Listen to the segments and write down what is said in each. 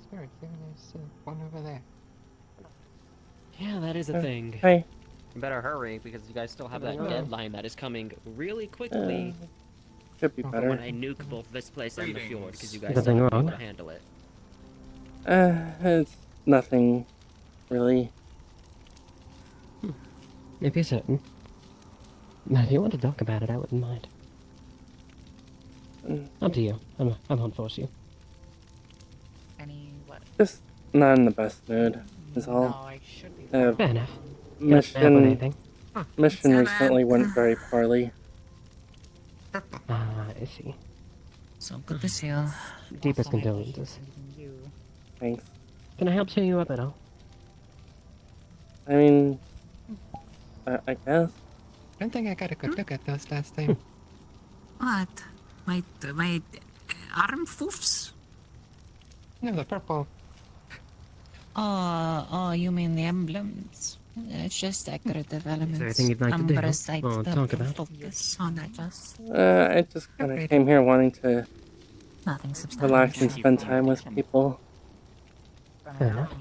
spirit here. There's one over there. Yeah, that is a thing. Hi. You better hurry, because you guys still have that Hello. deadline that is coming really quickly. Could be Oh, For better. when I nuke both this place and the fjord, because you guys Nothing still have to be wrong. able to handle it. It's nothing, really. If you're certain. If you want to talk about it, I wouldn't mind. Up to you. I won't force you. What? Just not in the best mood, is No, all. I should be. Fair enough. Can't snap on Mission anything. recently went very poorly. I see. So good to see you. Deepest condolences. You. Thanks. Can I help cheer you up at all? I mean, I guess. I don't think I got a good look at those last time. What? My arm foofs? No, the purple. Oh, you mean the emblems? It's just decorative elements. there anything you'd like to do? Or talk about? Focus on that, just I just kind of came here wanting to nothing substantial. relax and spend time with people. Fair enough.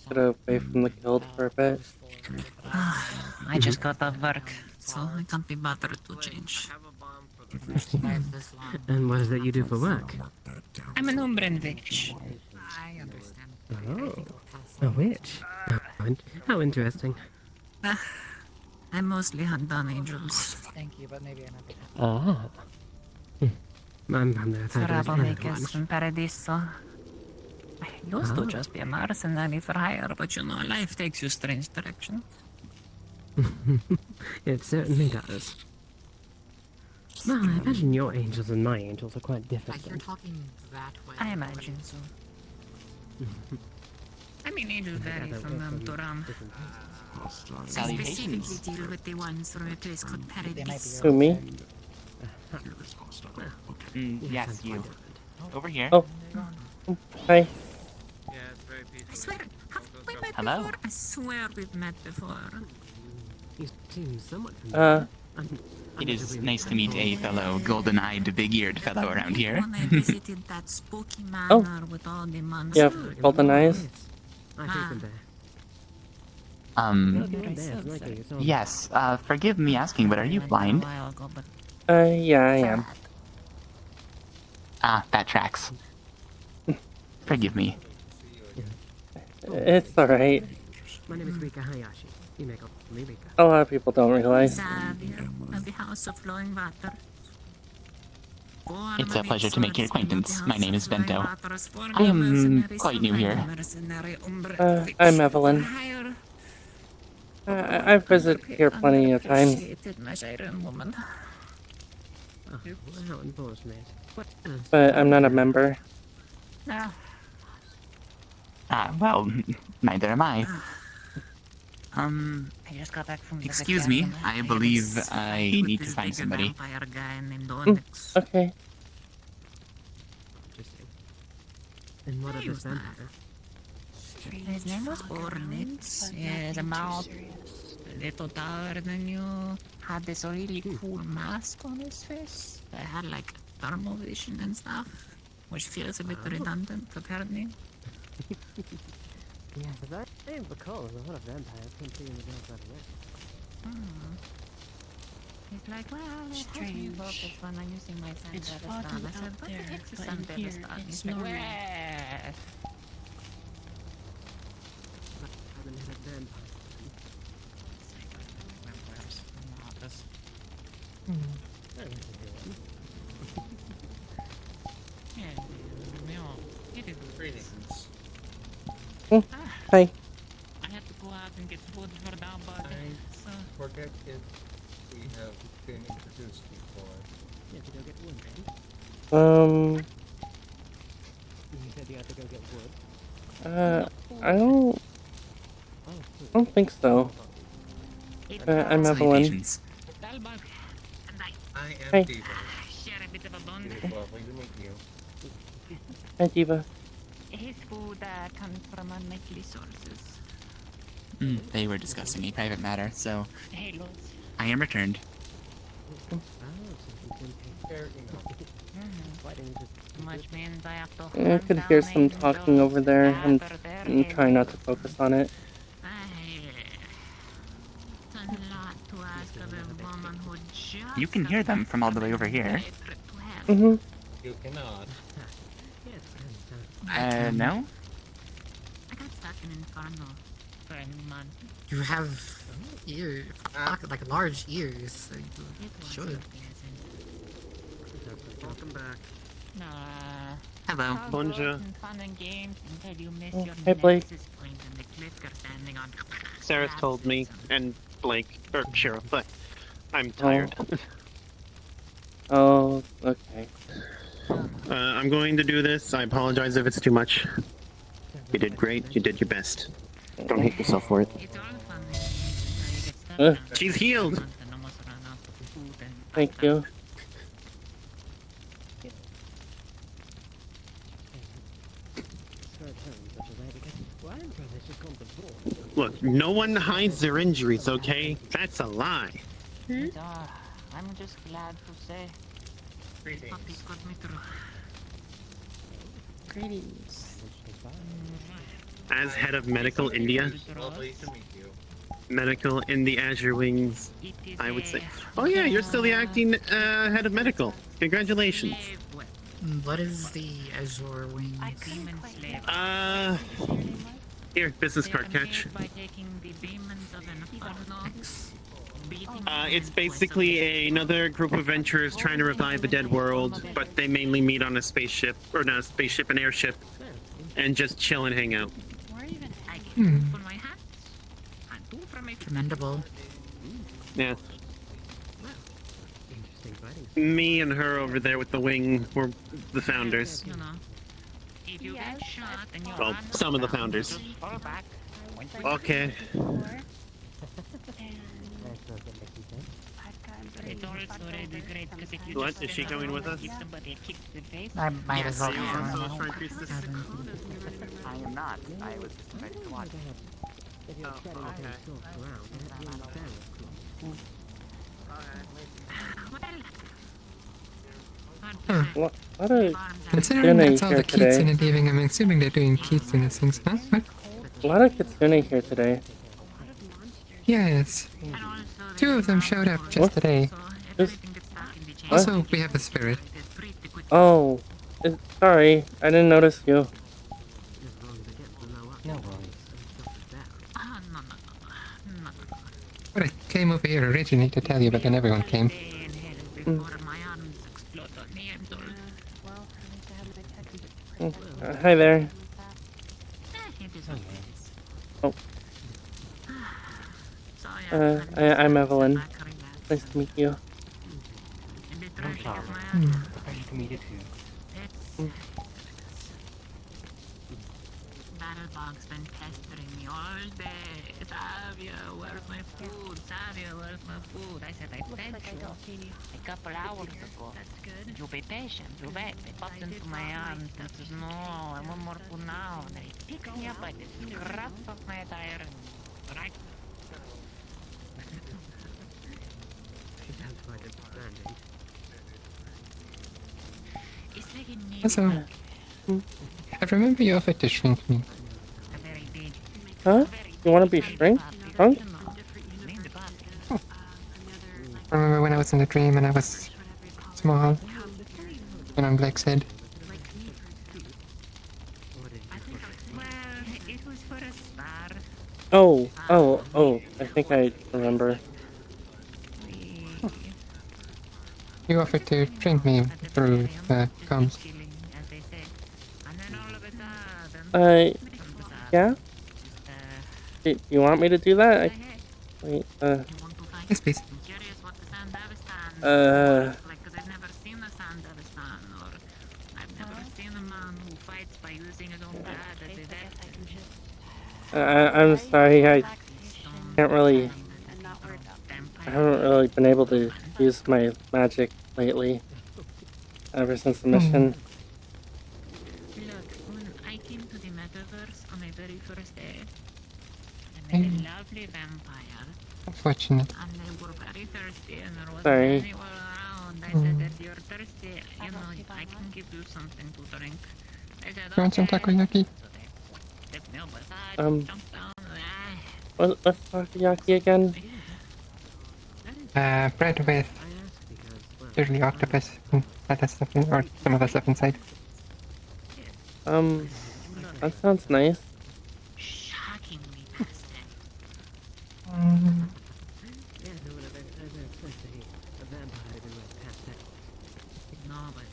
Get away from the guild for a bit. I just got off work, so I can't be bothered to change. And what is it you do for work? I'm an Umbran witch. I understand. Oh, a witch. How interesting. I mostly hunt down angels. Thank you, but maybe another time. Ah. I'm there. Troublemakers from Paradiso. I used to just be a mercenary for hire, but you know, life takes you strange directions. It certainly does. Well, I imagine your angels and my angels are quite different. Like you're talking that way. I imagine so. I mean, angels vary from realm to realm. I specifically deal with the ones from a place called Paradise. Who, me? Yes, you. Over here. Oh. Hi. I swear, have we met Hello? before? I swear we've met before. You seem somewhat familiar. It is nice to meet a fellow golden-eyed, big-eared fellow around here. When I visited that spooky manor with all the monsters. Yeah, golden eyes. I take them there. Yes, forgive me asking, but are you blind? Yeah, I am. Ah, that tracks. Forgive me. It's alright. My name is Rika Hayashi. You may call me Rika. A lot of people don't realize. Xavier of the House of Flowing Water. It's a pleasure to make your acquaintance. My name is Bento. I am quite new here. I'm Evelyn. I've visited here plenty of times. Oh, how unfortunate. What? But I'm not a member. Ah, well, neither am I. I just got back from Excuse me, I believe I need to find somebody. Okay. Interesting. And what of this vampire? His name was Ornitz. He has a mouth a little taller than you. Had this really cool mask on his face. That had like thermal vision and stuff, which feels a bit redundant apparently. Yeah, because I recall a lot of vampires come through in the girls out of work. He's like, well, it has me focused when I'm using my sense of I said, what the heck is sun It's normal. I haven't had a vampire. Hi. I have to go out and get food for down body. So Forget if we have been introduced before. You have to go get wood, right? You said you had to go get wood. I don't think so. I'm Evelyn. Salutations. I am Hey. Diva. share a bit of a bond. It is lovely to meet you. Hi, Diva. His food comes from unlikely sources. They were discussing a private matter, so Hey, Lord. I am returned. Fair enough. Which means I have to I hunt could down hear some talking over angels, there. I'm scatter their trying not to heads. focus on it. It's a lot to ask of a woman who just You can hear them from all the way over here. Mm-hmm. You cannot. No? I got stuck in Inferno for a month. You have ears, like large ears, so you It was should. pleasant. Welcome back. Hello. Hello. Bonjour. Fun and games until you miss your Hey, Blake. nexus point and the cliff you're standing on. Sarah told me, and Blake, or Cheryl, but I'm Oh. tired. Oh, okay. I'm going to do this. I apologize if it's too much. You did great. You did your best. Don't hate yourself for it. It's all fun and games until you get stuck Uh. down She's for healed. a month and almost run out of food and Thank you. Look, no one hides their injuries, okay? That's a lie. I'm just glad to say Greetings. puppies got me through. Greetings. As head of Medical India, Lovely to meet you. Medical in the Azure Wings, I would say. Oh yeah, you're still the acting head of Medical. Congratulations. What is the Azure Wings? Demon slave. Here, business card catch. By taking the demons of Inferno, beating It's basically another group of adventurers trying to revive a dead world, but they mainly meet on a spaceship, or not a spaceship, an airship, and just chill and hang out. I get two for my hat and two from my Commendable. Yeah. Interesting fighting. Me and her over there with the wing were the founders. You know, if you get shot and you're Well, on the some of the ground, founders. just fall back. Okay. It's also really great because if you What? just Is she going with us? give somebody a kick to the face, I might as well. Are you also a Shrine Priestess? I am not. I was just ready to watch. If you're treading okay. yourself around, that means balance. What are Considering that's all here the today. Kitsune leaving, I'm assuming they're doing Kitsune things, huh? What? a lot of Kitsune here today? Yes. Two of them showed up just What? today. Just- Also, we have a spirit. Oh, sorry, I didn't notice you. As long as I get below up. No worries. But I came over here originally to tell you, but then everyone came. Hi there. I'm Evelyn. Nice to meet you. Nice to meet you too. Battlebug's been pestering me all day. Savia, where's my food? Savia, where's my food? I said I fed you a couple hours ago. That's good. You be patient. You wait. They popped into my arms and says, no, I want more food now. And they picked me up by the scruff of my attire and right. That's quite understanding. It's making me Also, I remember you offered to shrink me. a very big, Huh? You want to be shrunk? Shrunk? Remember when I was in the dream and I was small? And on Blake's head? well, it was for a star. Oh, I think I remember. You offered to shrink me through the comms. As they say. And then all of a sudden, Yeah? Do you want me to do that? Wait, you want to find Yes, please. I'm curious what the Sandavistan like, because I've never seen a Sandavistan, or I've never seen a man who fights by using his own blood as a weapon. I'm sorry, I can't really... I Vampire. haven't really been able to use my magic lately. Ever since the mission. Look, when I came to the metaverse on my very first day, I met a lovely vampire Unfortunate. And they were very thirsty, and there wasn't Sorry. anyone around. I said, if you're thirsty, you know, I can give you something to drink. They said, You want some okay. takoyaki? So they tipped me over the side, jumped down, What's takoyaki again? Bread with usually octopus and other stuff in, or some other stuff inside. That sounds nice. shockingly bastard. Mm, Nobody,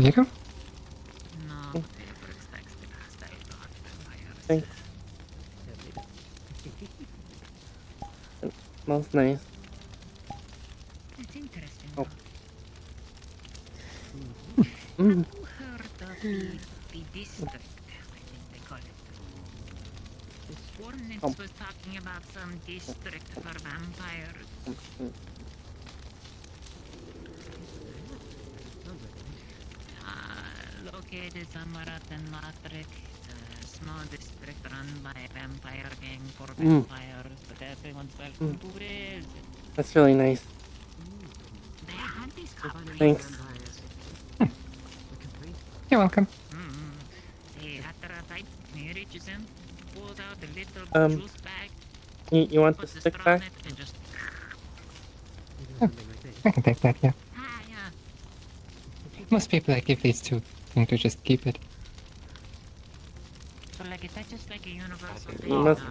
you do? nobody ever expects the pasta I thought vampires. Thanks. It smells nice. It's interesting. Oh. Have you heard of the district? I think they call it. Warnix was talking about some district for vampires. Located somewhere up in Lothric. It's a small district run by a vampire gang for vampires, but everyone's welcome to visit. That's really nice. They had these copies. Thanks. You're welcome. After a fight, he reaches in, pulls out a little juice bag, You want the puts a stick straw in back? it, and just... I can take that, yeah. yeah. Most people I give these to seem to just keep it. So, like, is that just like a universal thing? You must-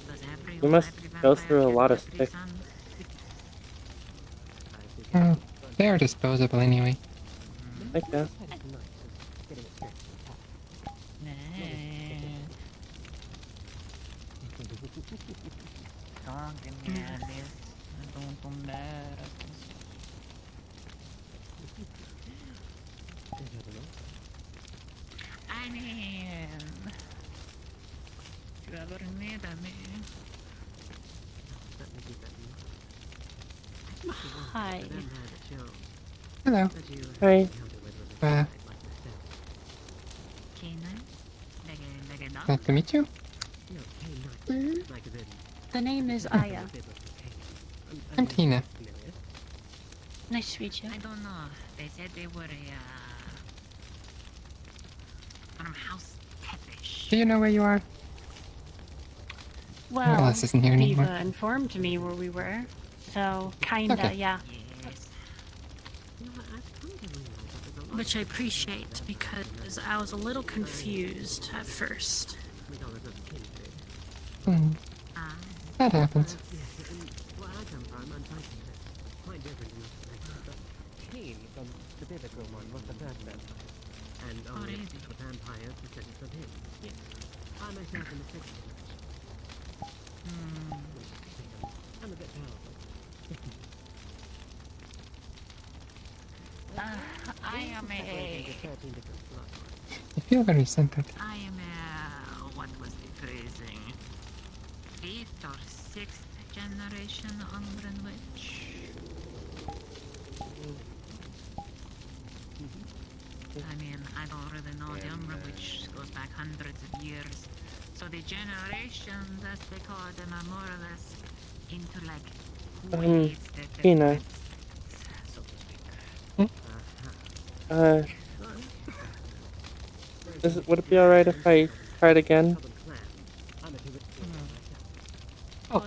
does You must every go vampire through a get lot of three sticks. sons? They are disposable anyway. I guess. Don't give me this. Don't embarrass me. I mean, if you ever need me. Hi. Hello. Hi. Nice to meet you. The name is Aya. I'm Tina. Nice to meet you. I don't know. They said they were from House Tepish. Do you know where you are? Well, Alice isn't here anymore. Diva informed me where we were, so kinda, Okay. yeah. Yes. Which I appreciate because I was a little confused at first. Hmm. That happens. I am You feel very centered. what was the phrasing? 5th or 6th generation Umbran witch. I mean, I don't really know. The Umbran witch goes back hundreds of years. So the generations, as they call them, are more or less into like ways that Tina. so to speak. Would it be alright if I tried again? Oh,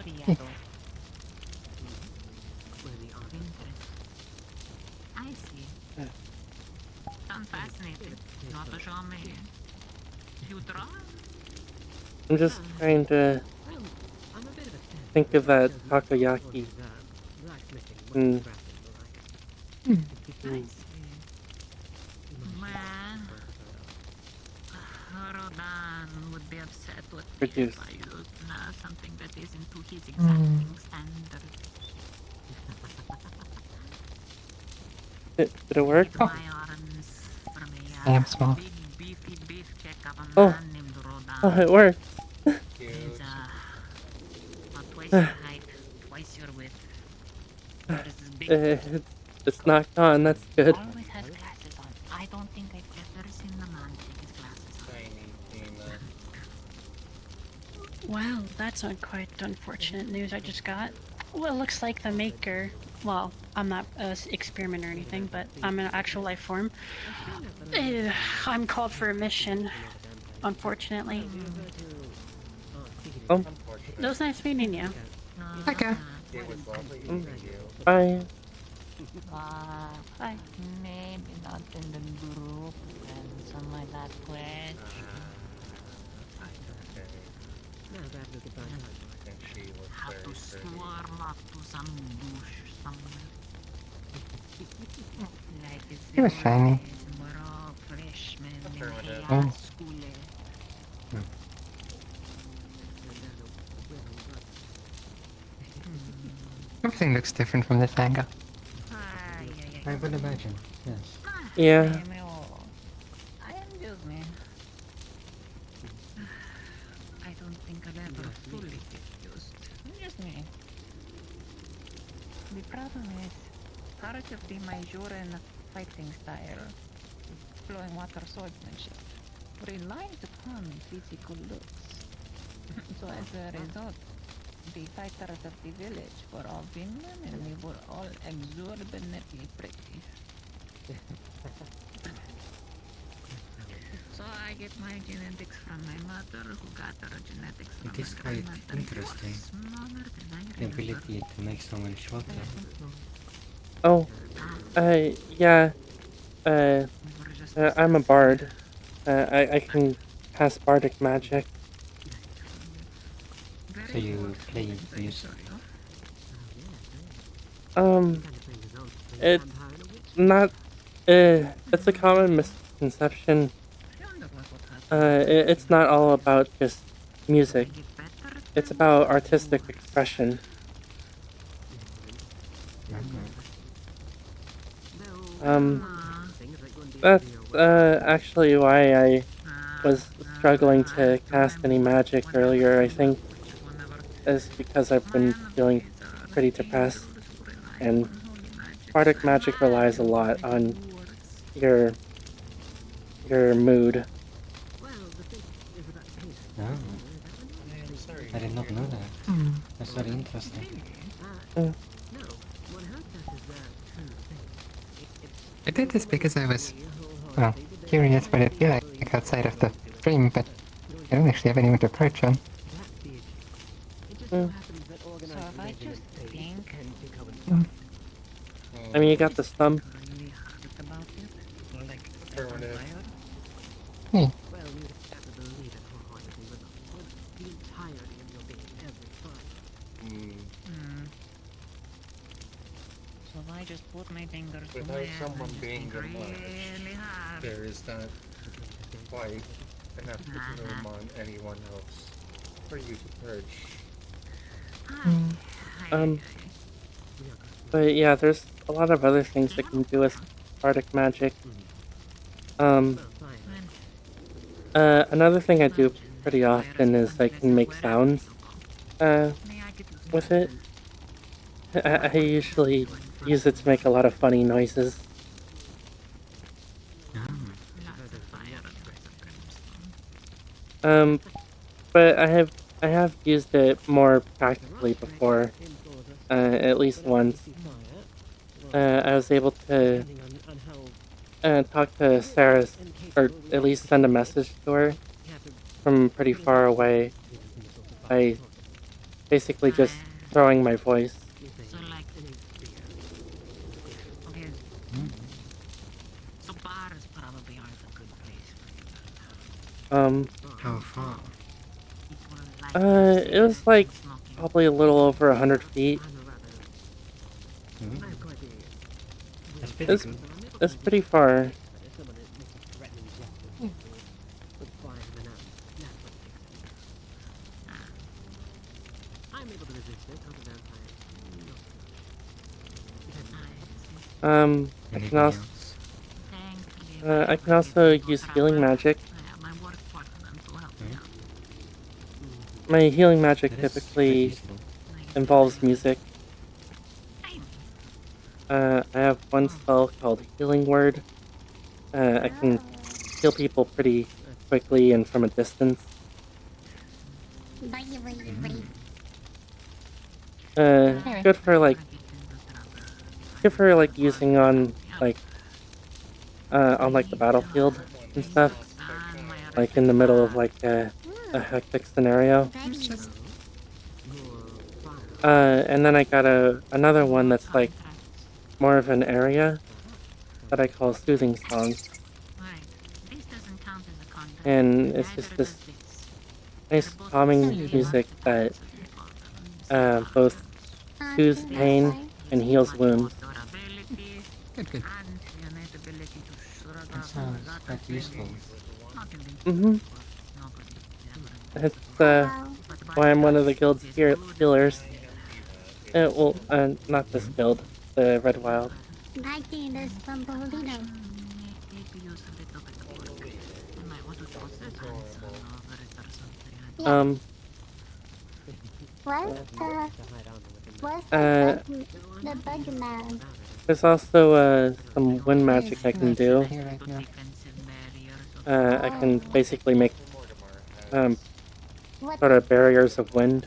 I see. Sounds fascinating. Not to show me. You draw? I'm just trying to think of that takoyaki. Hmm. I see. Well, Rodan would be upset with me Produce. if I used something that isn't to his exacting standard. Did it work? Oh. My arms from I am a small. big beefy beefcake of a Oh. man named Rodan. Oh, it worked. He's about twice your height, twice your width. There's this big It's not gone. That's good. always has glasses on. I don't think I've ever seen the man take his glasses off. Tiny Tina. Well, that's quite unfortunate news I just got. Well, it looks like the maker. Well, I'm not an experiment or anything, but I'm an actual life form. I'm called for a mission, unfortunately. Oh, It was nice meeting you. Okay. It was lovely meeting you. bye. Bye. Maybe not in the group and something like that, Quetch. Okay. And she was Have very to pretty. swarm up to some bush somewhere. Like it's He was shiny. we're all freshmen in Affirmative. high Oh. school. Everything looks different from this angle. I would imagine, yes. Yeah. I amuse me. I don't think I'll ever fully get used. Just me. The problem is, part of the Majoran fighting style, flowing water swordsmanship, relies upon physical looks. So as a result, the fighters of the village were all women and we were all exorbitantly pretty. So I get my genetics from my mother, who got her genetics from It is my quite grandmother, who was interesting, smaller than I the remember. ability to make someone shorter. Oh, yeah. I'm a bard. I can pass bardic magic. So you play music. It's not. It's a common misconception. It's not all about just music. It's about artistic expression. That's actually why I was struggling to cast any magic earlier. I think is because I've been feeling pretty depressed, and bardic magic relies a lot on your mood. No, I'm sorry. I did not know that. That's very interesting. I did this because I was, well, curious what it'd be like outside of the stream, but I don't actually have anyone to approach on. So if I just think I mean, you got the stump. really hard about it, like Affirmative. Hey, so if I just put my fingers to my Without head someone and being think the much, really hard. there is not quite enough room on anyone else for you to purge. But yeah, there's a lot of other things that can do with bardic magic. Another thing I do pretty often is I can make sounds, with it. I usually use it to make a lot of funny noises. But I have used it more practically before, at least once. I was able to talk to Sarah, or at least send a message to her from pretty far away by basically just throwing my voice. So like, okay, so bars probably aren't a good place for you. How far? People like It was like smoking. probably a little over 100 feet. That's pretty It's, good. it's pretty far. I can Anybody also else? I can also use healing magic. My work partner to help me out. My healing magic That is quite typically useful. involves music. I have one spell called Healing Word. I can heal people pretty quickly and from a distance. Good for like using on like the battlefield and stuff, like in the middle of like a hectic scenario. And then I got another one that's like more of an area that I call soothing songs, and it's just this nice calming music that both soothes pain and heals wounds. Good, good. That sounds quite useful. Mm-hmm. It's why I'm one of the guild's healers. Well, not this guild, the Red Wild. Um. The bug man. There's also some wind magic I can do. Here right now. I can basically make sort of barriers of wind,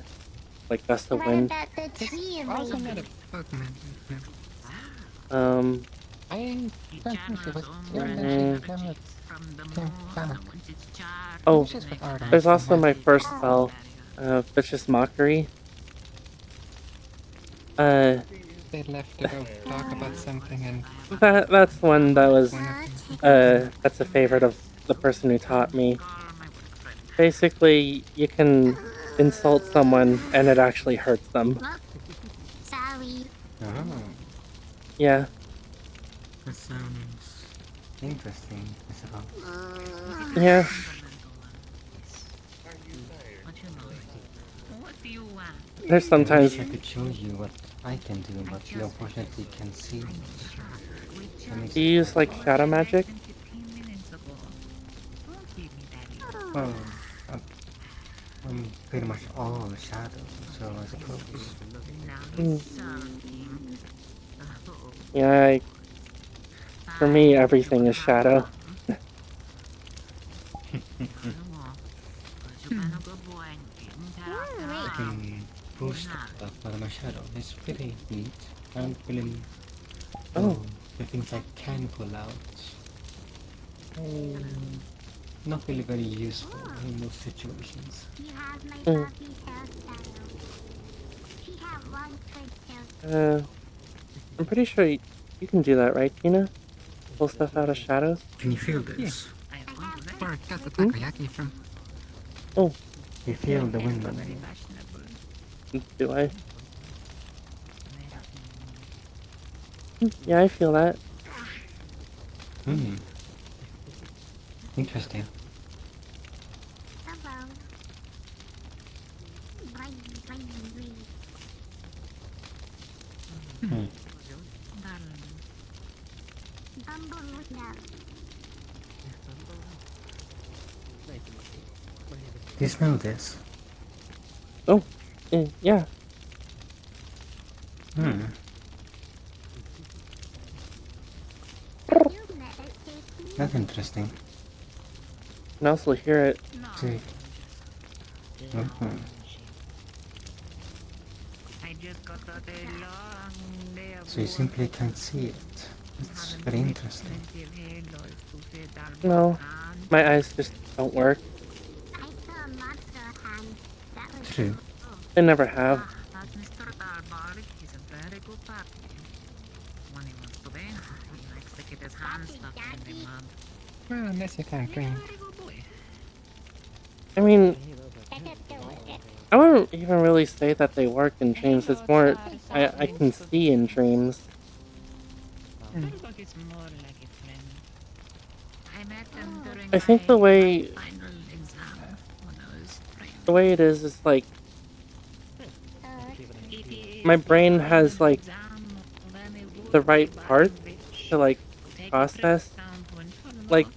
like gusts of wind. The tree Also not a Pokemon. Um. I don't think it was your Oh, there's also my first spell, Vicious Mockery. They left to go talk about something and That's one that was that's a favorite of the person who taught me. Basically, you can insult someone and it actually hurts them. Sorry. Oh, Yeah. that sounds interesting, I suppose. Yeah. There's I sometimes. wish I could show you what I can do, but you unfortunately can't see. Do you use like shadow magic? Well, I'm pretty much all shadow, so I suppose. Yeah. For me, everything is shadow. I can boost stuff out my shadow. It's pretty neat. I don't really know the things I can pull out. Not really very useful in those situations. I'm pretty sure you can do that, right, Tina? Pull stuff out of shadows? Can you feel this? where I got the takoyaki from. Oh, You feel the wind on me. do I? Yeah, I feel that. Hmm. Interesting. Hmm. Do you smell this? Oh, yeah. Hmm. That's interesting. You can also hear it. See. So you simply can't see it. It's very interesting. No, my eyes just don't work. True. They never have. Well, unless you can't dream. I mean, I wouldn't even really say that they work in dreams. It's more, I can see in dreams. I think the way it is like my brain has like the right part to like process like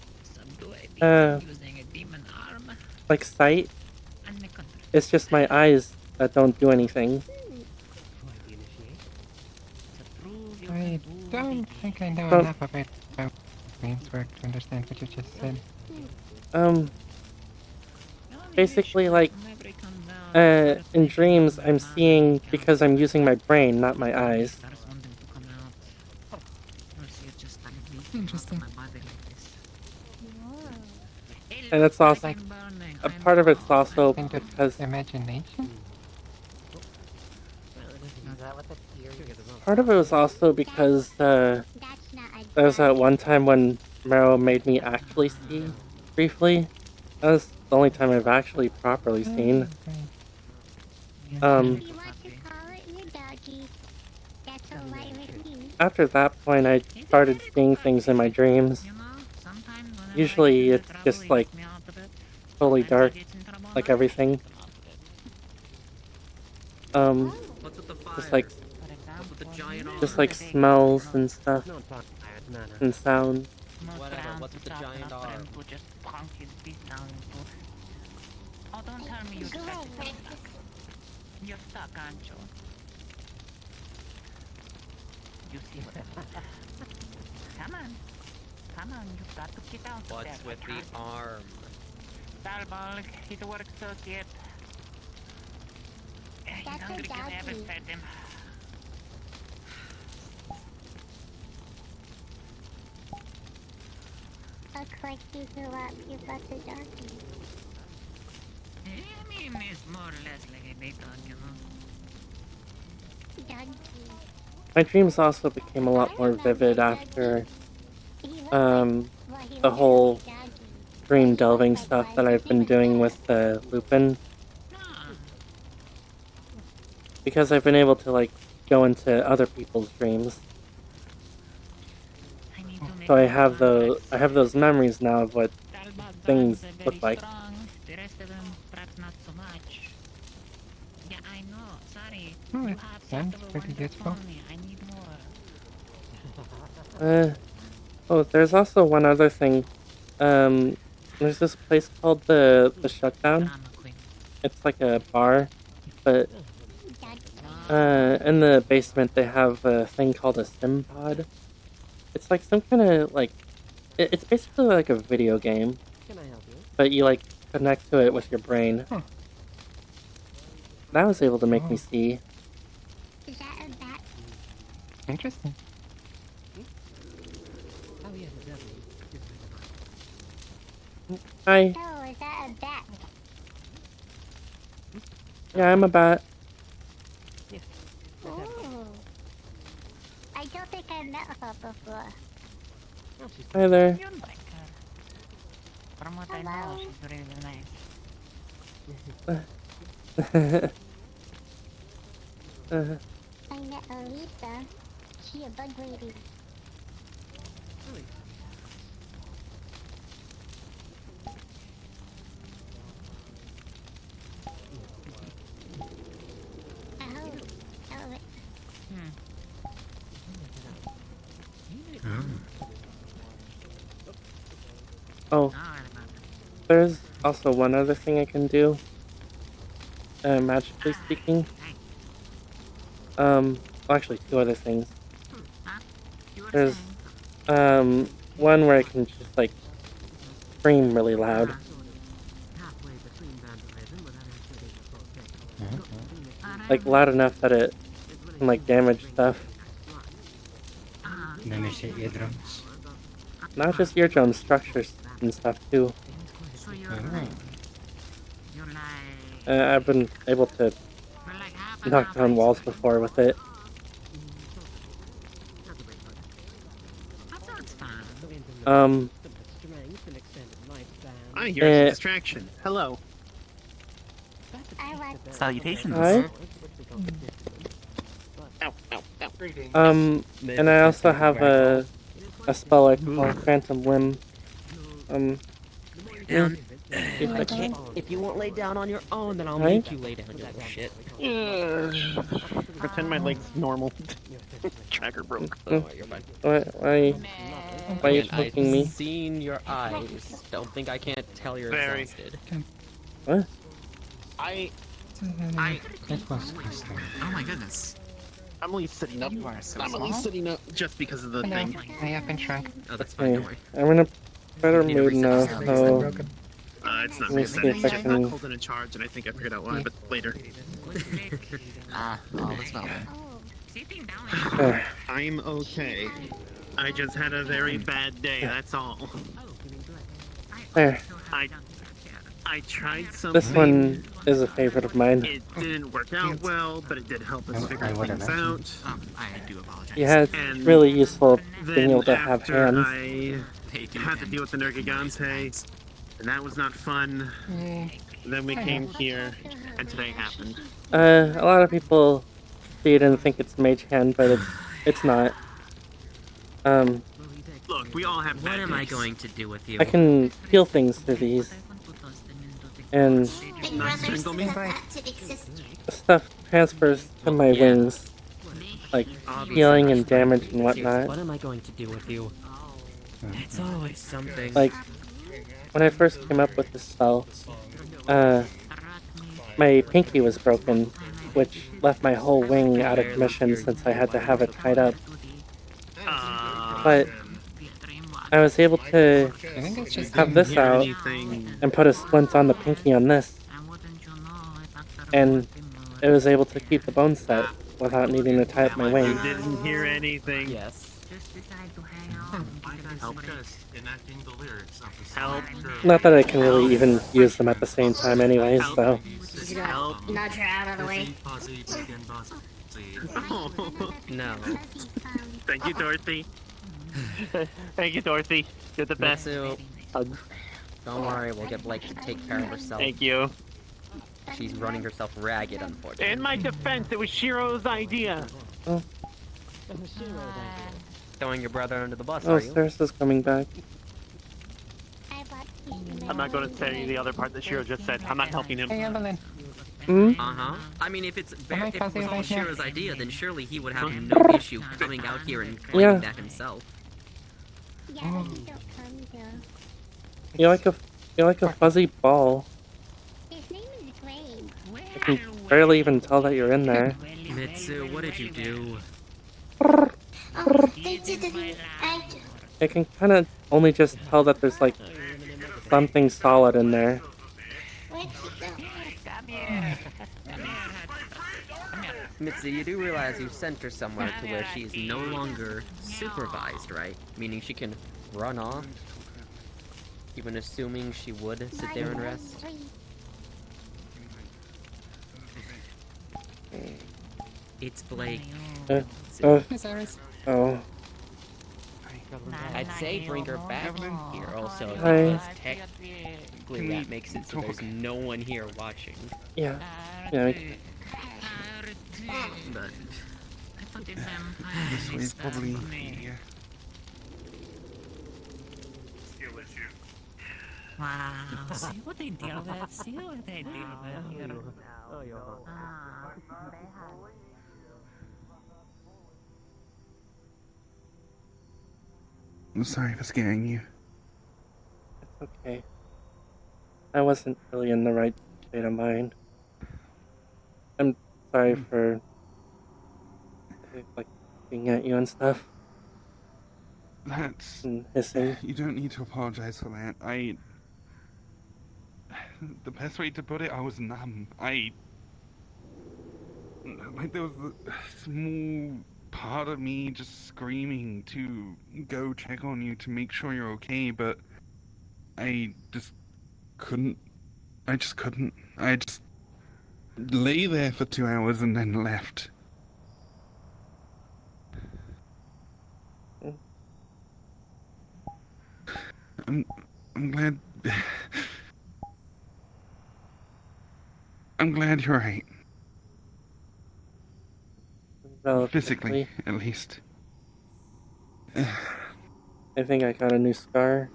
sight. It's just my eyes that don't do anything. I don't think I know enough about how brains work to understand what you just said. Basically like In dreams, I'm seeing because I'm using my brain, not my eyes. Interesting. And it's also a part of it's also Kind of because imagination? part of it was also because there was that one time when Mero made me actually see briefly. That was the only time I've actually properly seen. After that point, I started seeing things in my dreams. Usually, it's just like totally dark, like everything. Just like smells and stuff and sounds. Whatever, what's with the giant arm? Oh, don't tell me you're stuck. You're stuck, aren't you? You see what? Come on. Come on, you've got to get out What's there. with the arm? Dalball, he's a work associate. He's hungry because I haven't fed him. Looks like you grew up, you got a doggy. I mean, it's more or less like a big dog, you know? Doggy. My dreams also became a lot more vivid after the whole dream delving stuff that I've been doing with Lupin. Because I've been able to like go into other people's dreams. So I have those memories now of what things look like. The rest of them, perhaps not so much. Yeah, I know. Sorry. Oh, You it have sounds sort of a pretty wonder useful. for me. I need more. Oh, there's also one other thing. There's this place called the Shutdown. It's like a bar, but in the basement they have a thing called a sim pod. It's like some kind of like it's basically like a video game, Can I help you? but you like connect to it with your brain. Huh. That was able to make me see. Is that a bat? Interesting. Oh yeah, definitely. Hi. Oh, is that a bat? Yeah, I'm a bat. Ooh. I don't think I've met her before. Hi there. You like her. From what I know, Hello. she's really nice. I met Alisa. She a bug lady. Oh, oh, wait. Oh, there's also one other thing I can do. Magically speaking. Well, actually two other things. There's one where I can just like scream really loud. Like loud enough that it can like damage stuff. Damage your eardrums. Not just eardrum structures and stuff too. So Oh. you're like, I've been able to you're like half and knock half, down I walls swear. before with it. That sounds fun. Ah, you're a distraction. Hello. I want Salutations. Hi. Ow, ow, ow. And I also have a spell I call Phantom Limb. Down. If I can. If you won't lay down on your own, then I'll Right? make you lay down, you little shit. Pretend my leg's normal. Tracker broke. Oh, you're fine. Why are you Again, poking me? I've seen your eyes. Don't think I can't tell you're Very. exhausted. What? I It was custom. Oh my goodness. I'm at least sitting up. You are so I'm at least small. sitting up just because of the No, thing. I have been shrunk. Oh, that's fine, Okay, don't worry. I'm in a better You need to mood reset now, this. Legs are so broken. It's not Let me because see if I ship can- got pulled in a charge, and I think I figured out why, but later. All is well then. I'm okay. I just had a very bad day, that's all. There. I tried something. This one is a favorite of mine. It didn't work out well, but it did help us figure things out. I do apologize. Yeah, it's And really useful being then able to have after hands. I had to deal with the Nergigante, and that was not fun. Then we came here, and today happened. A lot of people see it and think it's mage hand, but it's not. Look, we all have What bad am I days. going to do with you? I can feel things through these, and Big Not brothers strangle me? have to exist. stuff transfers to my Yeah. wings, like healing and damage and What whatnot. am I going to do with you? It's always something. Like, when I first came up with this spell, my pinky was broken, which left my whole wing out of commission since I had to have it tied up. But I was able to I think it's just have this out and put a splint on the pinky on this, and it was able to keep the bone set without needing to tie up my wing. You didn't hear anything. Yes. Help us. Help. Not that I can really even use them at the same time anyways, so. Help. Nudge her out of the way. No. Thank you, Dorothy. Thank you, Dorothy. You're the best. Mitsu, don't worry, we'll get Blake to take care of herself. Thank you. She's running herself ragged, unfortunately. In my defense, it was Shiro's idea. Throwing your brother under the bus, Oh, are you? Sarsa's coming back. I'm not going to tell you the other part that Shiro just said. I'm not helping him. Hey, Evelyn. Hmm? Uh-huh. I mean, if it Am I was fuzzy all right here? Shiro's idea, then surely he would have no issue coming out here and claiming Yeah. that himself. Yeah, but you don't come here. You're like a fuzzy ball. His name is Grave. I can barely even tell that you're in there. Mitsu, what did you do? Oh, they didn't. I can kind of only just tell that there's like something solid in there. Where'd she go? Mitsu, you do realize you sent her somewhere to where she's no longer supervised, right? Meaning she can run off? Even assuming she would sit there and rest? It's Blake. Uh, Hey, Cyrus. oh. I'd say bring her back here also, Hi. because technically that makes it so there's no one here watching. Yeah. Yeah. But This way's probably easier. Wow. See what they deal with? See what they deal with? I'm sorry for scaring you. It's okay. I wasn't really in the right state of mind. I'm sorry for like looking at you and stuff That's... and hissing. You don't need to apologize for that. The best way to put it, I was numb. Like, there was a small part of me just screaming to go check on you to make sure you're okay, but I just couldn't. I just couldn't. I just lay there for 2 hours and then left. I'm glad. I'm glad you're right. Physically, at least. I think I got a new scar.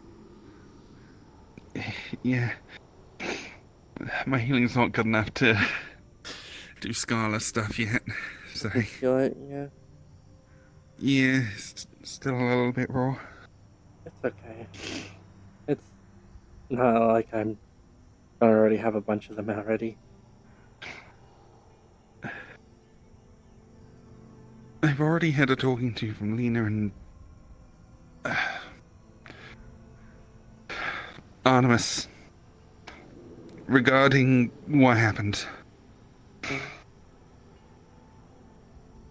Yeah. My healing's not good enough to do Scarlet stuff yet. So, You feel it? Yeah. yeah, it's still a little bit raw. It's okay. It's not like I already have a bunch of them already. I've already had a talking to from Lena and Artemis. regarding what happened.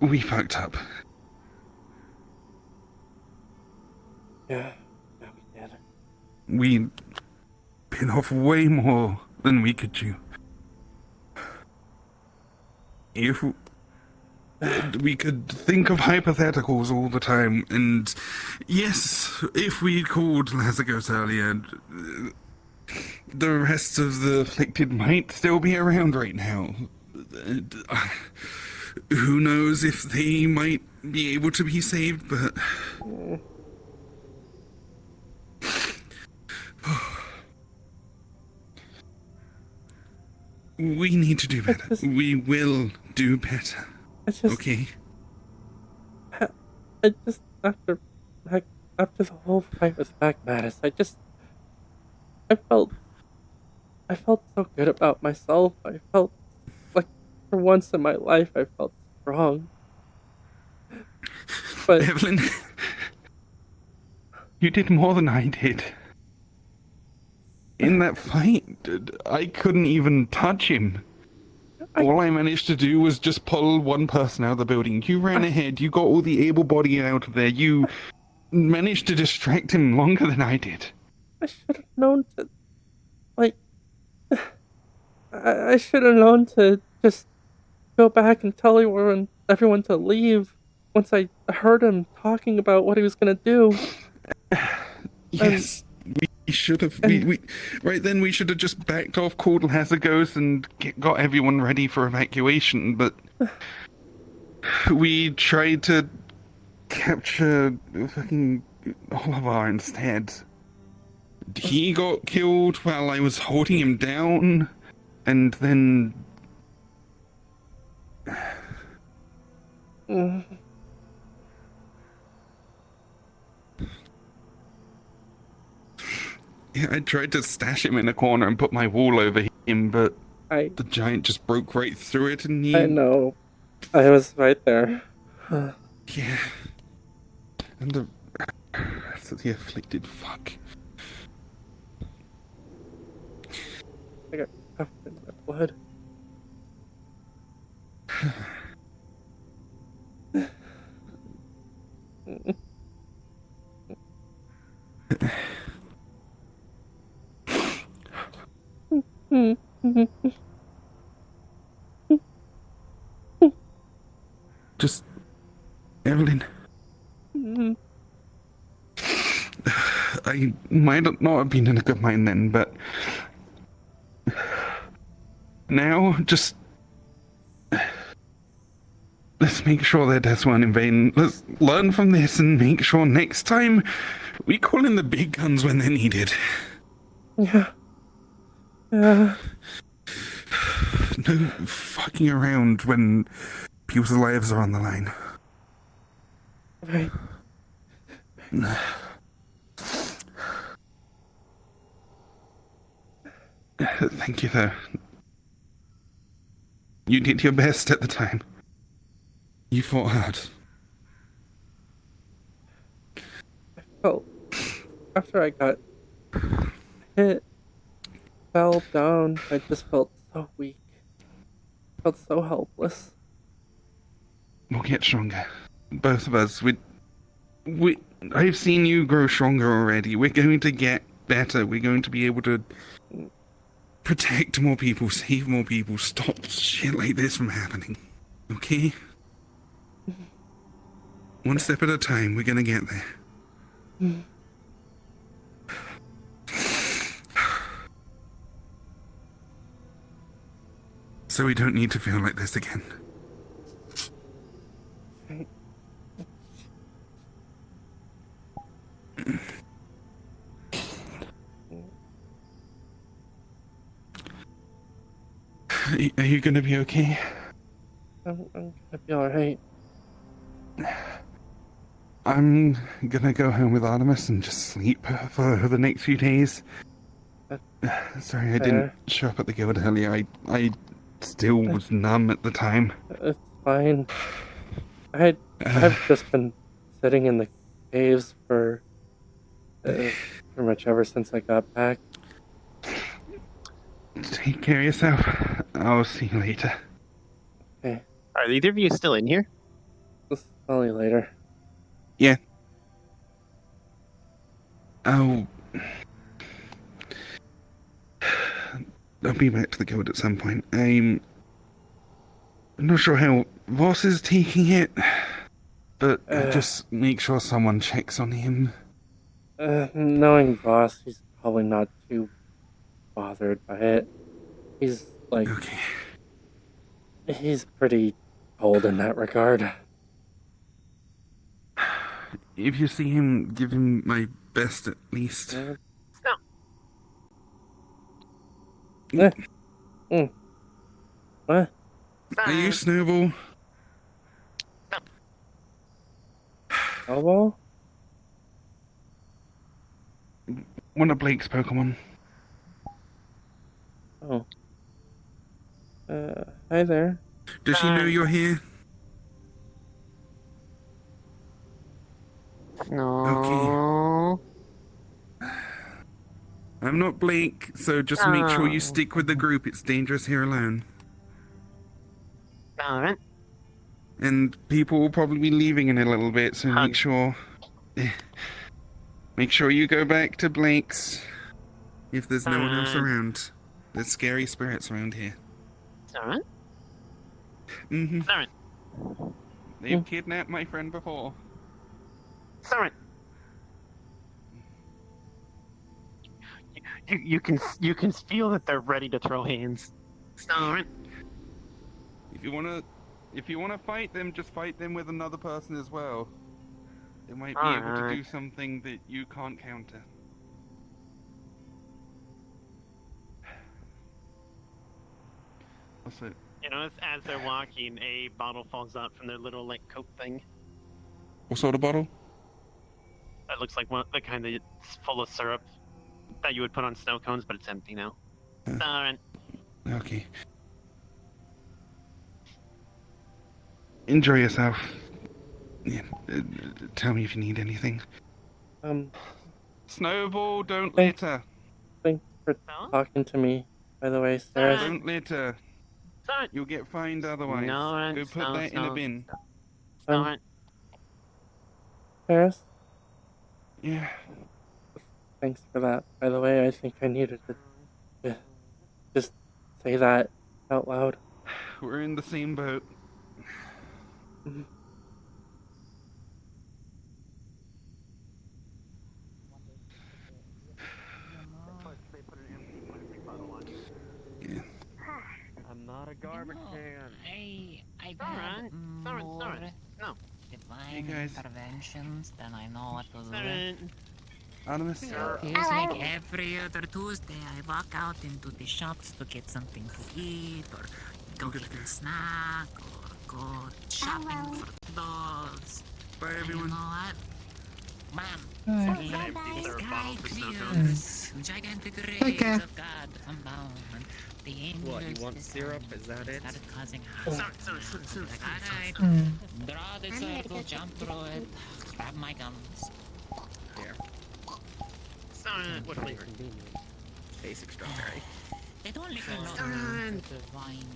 We fucked up. Yeah, we did. We bit off way more than we could chew. If we could think of hypotheticals all the time, and yes, if we called Lazarus earlier, the rest of the afflicted might still be around right now. Who knows if they might be able to be saved, but... We need to do better. We will do better. Okay? I just, after the whole fight with Mac Mattis, I felt so good about myself. I felt like, for once in my life, I felt strong. But Evelyn, you did more than I did. In that fight, I couldn't even touch him. All I managed to do was just pull one person out of the building. You ran ahead, you got all the able-bodied out of there, you managed to distract him longer than I did. I should have known to, like, I should have known to just go back and tell everyone to leave once I heard him talking about what he was gonna do. Yes, we should have. Right then, we should have just backed off, called Lazarus, and got everyone ready for evacuation. But we tried to capture fucking Oliver instead. He got killed while I was holding him down, and then. Yeah, I tried to stash him in a corner and put my wall over him, but the giant just broke right through it, and he... I know. I was right there. Yeah. And the rest of the afflicted fuck. I got covered in my blood. Just... Evelyn. I might not have been in a good mind then, but... Now, just... Let's make sure their deaths weren't in vain. Let's learn from this and make sure next time we call in the big guns when they're needed. Yeah. Yeah. No fucking around when people's lives are on the line. Right. Thank you, though. You did your best at the time. You fought hard. I felt, after I got hit, fell down, I just felt so weak. I felt so helpless. We'll get stronger. Both of us. I've seen you grow stronger already. We're going to get better. We're going to be able to protect more people, save more people, stop shit like this from happening. Okay? One step at a time, we're gonna get there. So we don't need to feel like this again. Are you gonna be okay? I'm gonna be alright. I'm gonna go home with Artemis and just sleep for the next few days. Sorry I didn't show up at the guild earlier. I still was numb at the time. It's fine. I've just been sitting in the caves for pretty much ever since I got back. take care of yourself. I'll see you later. Okay, Are either of you still in here? I'll see you later. Yeah. I'll be back to the guild at some point. I'm not sure how Voss is taking it, but just make sure someone checks on him. Knowing Voss, he's probably not too bothered by it. He's like, Okay. he's pretty cold in that regard. If you see him, give him my best at least. What? Are you Snowball? Snowball? One of Blake's Pokemon. Oh. Hi there. Does she know you're here? No. Okay. I'm not Blake, so just make sure you stick with the group. It's dangerous here alone. Alright. And people will probably be leaving in a little bit, so make sure you go back to Blake's if there's no one else around. There's scary spirits around here. Alright. Mm-hmm. Alright. They've kidnapped my friend before. Alright. You can feel that they're ready to throw hands. Alright. If you wanna fight them, just fight them with another person as well. They might be able to do something that you can't counter. Also, You know, as they're walking, a bottle falls out from their little like coat thing. what sort of bottle? That looks like one the kind that's full of syrup that you would put on snow cones, but it's empty now. Alright. Okay. Enjoy yourself. Yeah, tell me if you need anything. Snowball, don't litter. Thanks for talking to me, by the way, Sarah. Don't litter. You'll get fined otherwise. Go put that in a bin. Paris? Yeah. Thanks for that. By the way, I think I needed to just say that out loud. We're in the same boat. Yeah. I'm not a garbage can. I've had more divine interventions than I know what to do. Artemis? Feels like every other Tuesday I walk out into the shops to get something to eat, or go get a snack, or go shopping for dolls. Bye, everyone. You know what? Ma'am, this guy clears gigantic rays of God from down. The angels What, you want syrup? Is that it? started causing alright, draw the circle, jump through it, grab my guns. Here. What flavor? Basic strawberry. They don't live alone. Divine.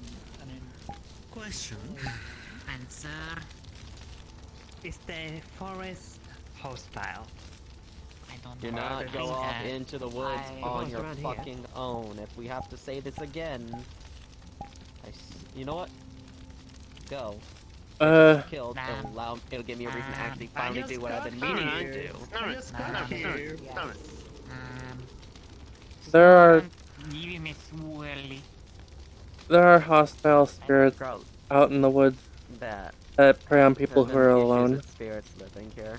Question. Answer. Is the forest hostile? I don't Do know. not go off into the woods on your fucking own. If we have to say this again, you know what? Go. Killed. It'll give me a reason to actually finally do what I've been meaning to do. There There are hostile spirits out in the woods that prey on people who are alone. Spirits living here.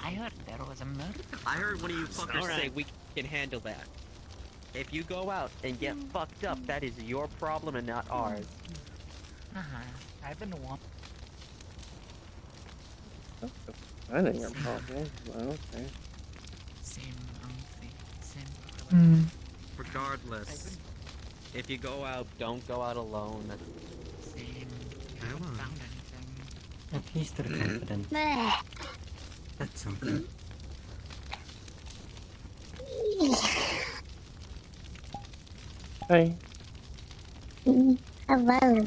I heard there was a murder. I heard one of you fuckers say we can handle that. If you go out and get fucked up, that is your problem and not ours. I've been one. I think your problem. Well, okay. Same thing. Regardless, if you go out, don't go out alone. Same. I haven't won't. found anything. At least they're confident. That's something. Hi. Hello.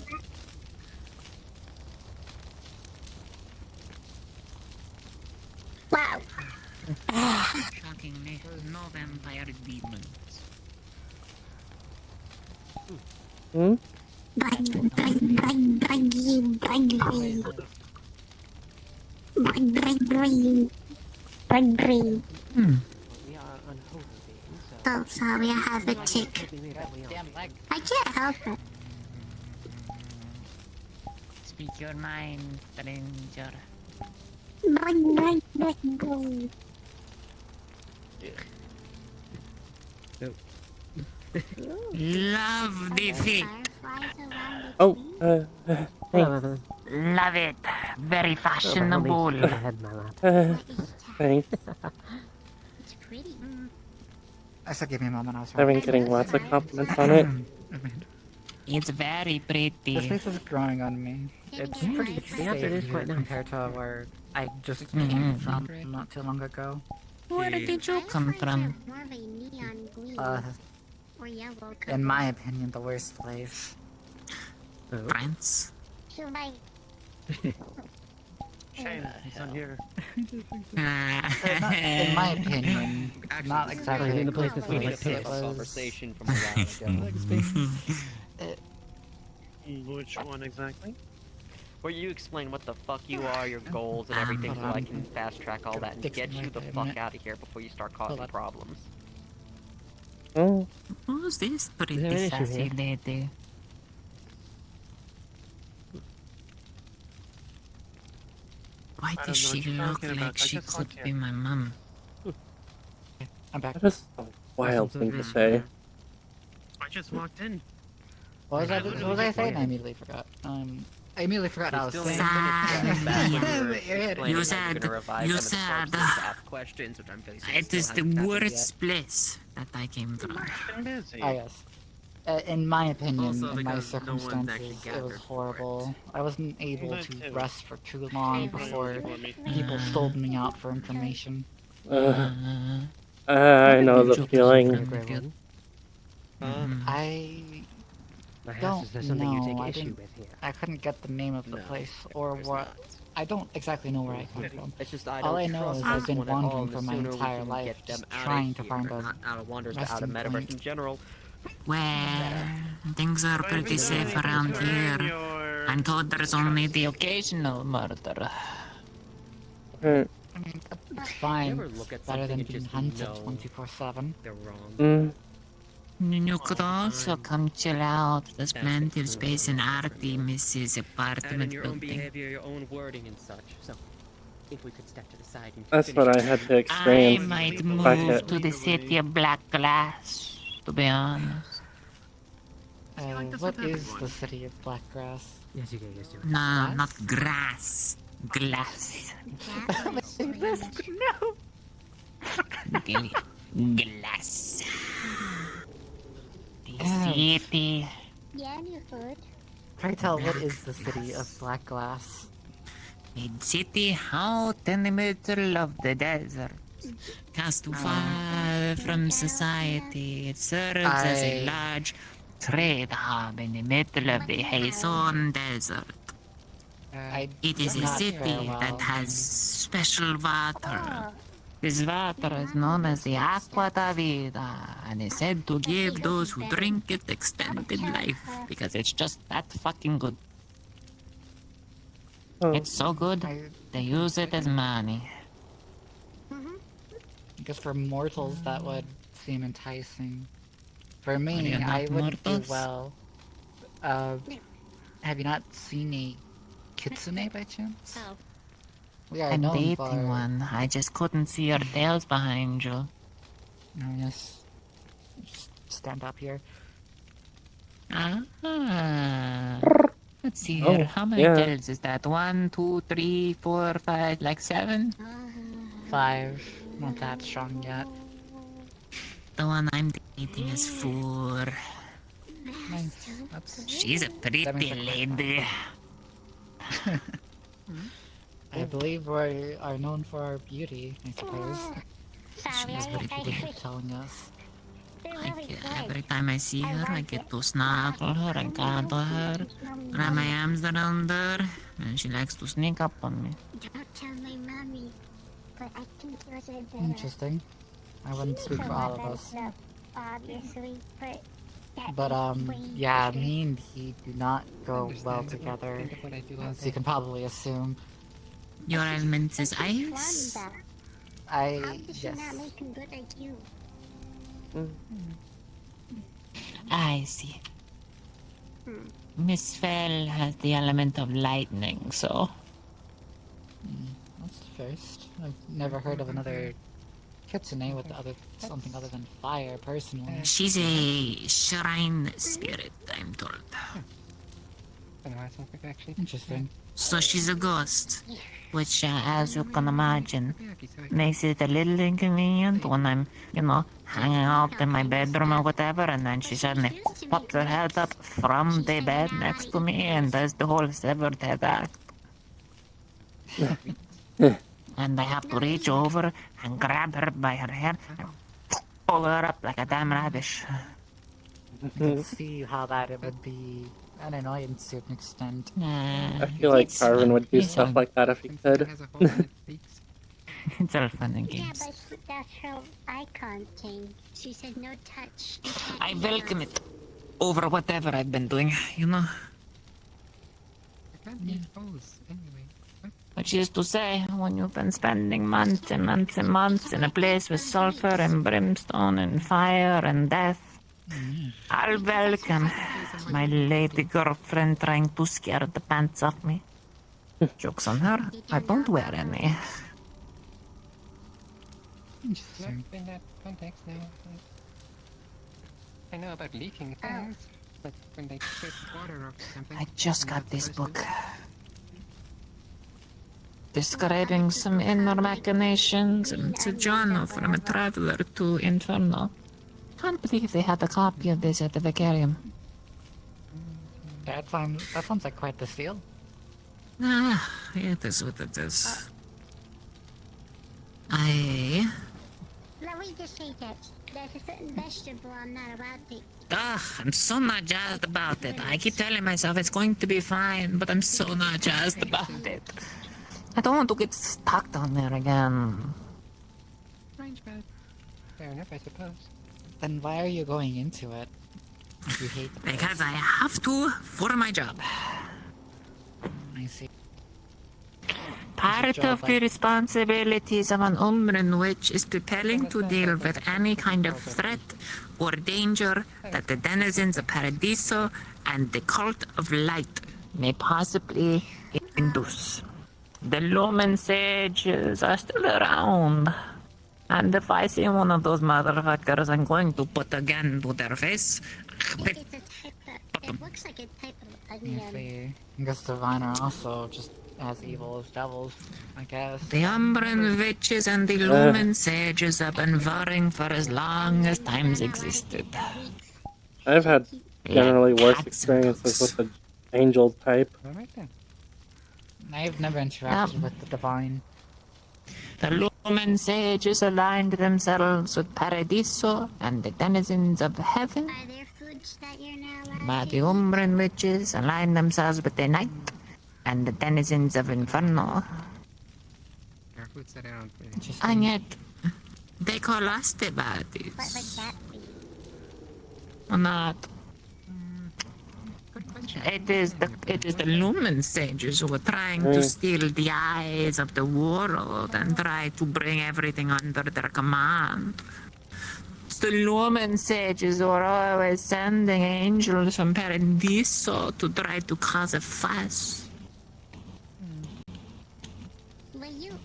Wow. Shockingly, no vampire demons. Hmm? Oh, sorry, I have a tick. I can't help it. Speak your mind, stranger. Love the fish. Oh, thanks. Love it. Very fashionable. Thanks. It's pretty. So give me a moment, I was I've been wrong. getting lots of compliments on it. It's very pretty. This place is growing on me. It's pretty The answer is safe quite here nice. compared to where I just came from not too long ago. Where did you come from? More of a neon green or yellow color. In my opinion, the worst place. France? So my Shame, he's not here. In my opinion, not exactly the a place good we need to place. pick It up a was conversation from a while ago. Which one exactly? Where you explain what the fuck you are, your goals, and everything, so I can fast track all that and get you the fuck out of here before you start causing problems. Oh. Who's this Is there pretty an issue sassy here? lady? Why I don't does know she what you're look talking like about. I she just could walked be in. my mum? I'm back. That is a wild thing to say. I just walked in. What was I saying? I immediately forgot. I immediately forgot I was Still saying. You said, ask questions, which I'm guessing it still is the hasn't happened worst place that I came from. Ah, yes. In my opinion, Also in my because no one's actually circumstances, it was gathered for horrible. I wasn't able That to too. rest for too long before Uh, people sold me out for information. I know the feeling. I My house, don't is there something you know. take I issue didn't. with here? I couldn't get the name of the No, place or there's what. not. I don't exactly know where I come from. It's just I All don't I know trust is I've been anyone at all, wandering and for the my sooner we entire can life, get them just out trying of to here, find or a not out of Wonders, but out of resting Metaverse point. in general. Well, things are pretty safe around here. I'm told there's only the occasional murder. Hmm. I mean, that's You fine. ever look at Better something than and being just hunted know 24/7. they're wrong? Mm. You could also come chill out. There's That's plenty of the space in for me. Artemis's Add in apartment your own building. behavior, your own wording and such. So, if we could step to the side and That's finish what I our- had to I experience might back move at. to the city of Black Glass, to be honest. What is the city of Blackgrass? Yes, you get used to it. No, not grass. Glass. No. Glass. The city. yeah, new food. Pray tell, what is the city of Blackglass? A city out in the middle of the desert. Cast far from society, it serves as a large trade hub in the middle of the Hazon Desert. It is a not city farewell. that has special water. This water is known as the Aqua da Vida and is said to give those who drink it extended life because it's just that fucking good. Oh. It's so good, they use it as money. I guess for mortals that would seem enticing. For Are me, you not I wouldn't do mortals? well. Have you not seen a kitsune by chance? Oh. We are I'm known dating for... one. I just couldn't see your tails behind you. Oh, yes. Just stand up here. Ah. Let's see Oh, here. How many yeah. tails is that? 1, 2, 3, 4, 5, like 7? 5. Not that strong yet. The one I'm dating is 4. Nice. That's... She's a pretty That means a quick lady. I believe we are known for our beauty, I suppose. She Sorry, is very I good at telling us. Every time I see her, I get to snuggle her and cuddle her, wrap my arms around her, and she likes to sneak up on me. Don't tell my mommy. But I think it was a Interesting. I wouldn't speak for all of us. Obviously, but But yeah, me and he do not go well together, as you can probably assume. Your element is ice? How does she not make him good like you? I see. Miss Fell has the element of lightning, so... That's the first. I've never heard of another kitsune with something other than fire, personally. She's a shrine spirit, I'm told. Interesting. So she's a ghost, which, as you can imagine, makes it a little inconvenient when I'm, hanging out in my bedroom or whatever, and then she suddenly pops her head up from the bed next to me and does the whole severed head act. And I have to reach over and grab her by her hair and pull her up like a damn radish. I can see how that it would be an annoyance to an extent. I feel like Carvin would do stuff like that if he could. It's all fun and Yeah, games. but that's her icon thing. She said no touch. I welcome it over whatever I've been doing, Which is to say, when you've been spending months and months and months in a place with sulfur and brimstone and fire and death, I'll welcome my lady girlfriend trying to scare the pants off me. Joke's on her, I don't wear any. Interesting. In that context now, I know about leaking things, but when they spit water or something... I just got this book. Describing some inner machinations, and it's a journal from a traveler to Inferno. Can't believe they had a copy of this at the Vicarium. That sounds like quite the steal. Ah, it is what it is. Let me just say that there's a certain vegetable I'm not allowed to. I'm so not jazzed about it. I keep telling myself it's going to be fine, but I'm so not jazzed about it. I don't want to get stuck down there again. Range bad. Fair enough, I suppose. Then why are you going into it? If you hate the place? Because I have to for my job. I see. Part of the responsibilities of an Umbran witch is preparing to deal with any kind of threat or danger that the denizens of Paradiso and the Cult of Light may possibly induce. The Lumen Sages are still around. And if I see one of those motherfuckers, I'm going to put a gun to their face. It looks like a type of onion. I see. I guess Divine are also just as evil as devils, I guess. The Umbran witches and the Lumen Sages have been warring for as long as time's existed. I've had generally worse experiences with the angel type. Alright then. I've never interacted with the Divine. The Lumen Sages aligned themselves with Paradiso and the denizens of heaven. Are there foods that you're not allowed But to the Umbran witches aligned themselves with the night and the denizens of Inferno. There are foods that I don't really... And yet, they call us the baddies. What would that be? Or not. Good question. It is the Lumen Sages who are trying to steal the eyes of the world and try to bring everything under their command. It's the Lumen Sages who are always sending angels from Paradiso to try to cause a fuss.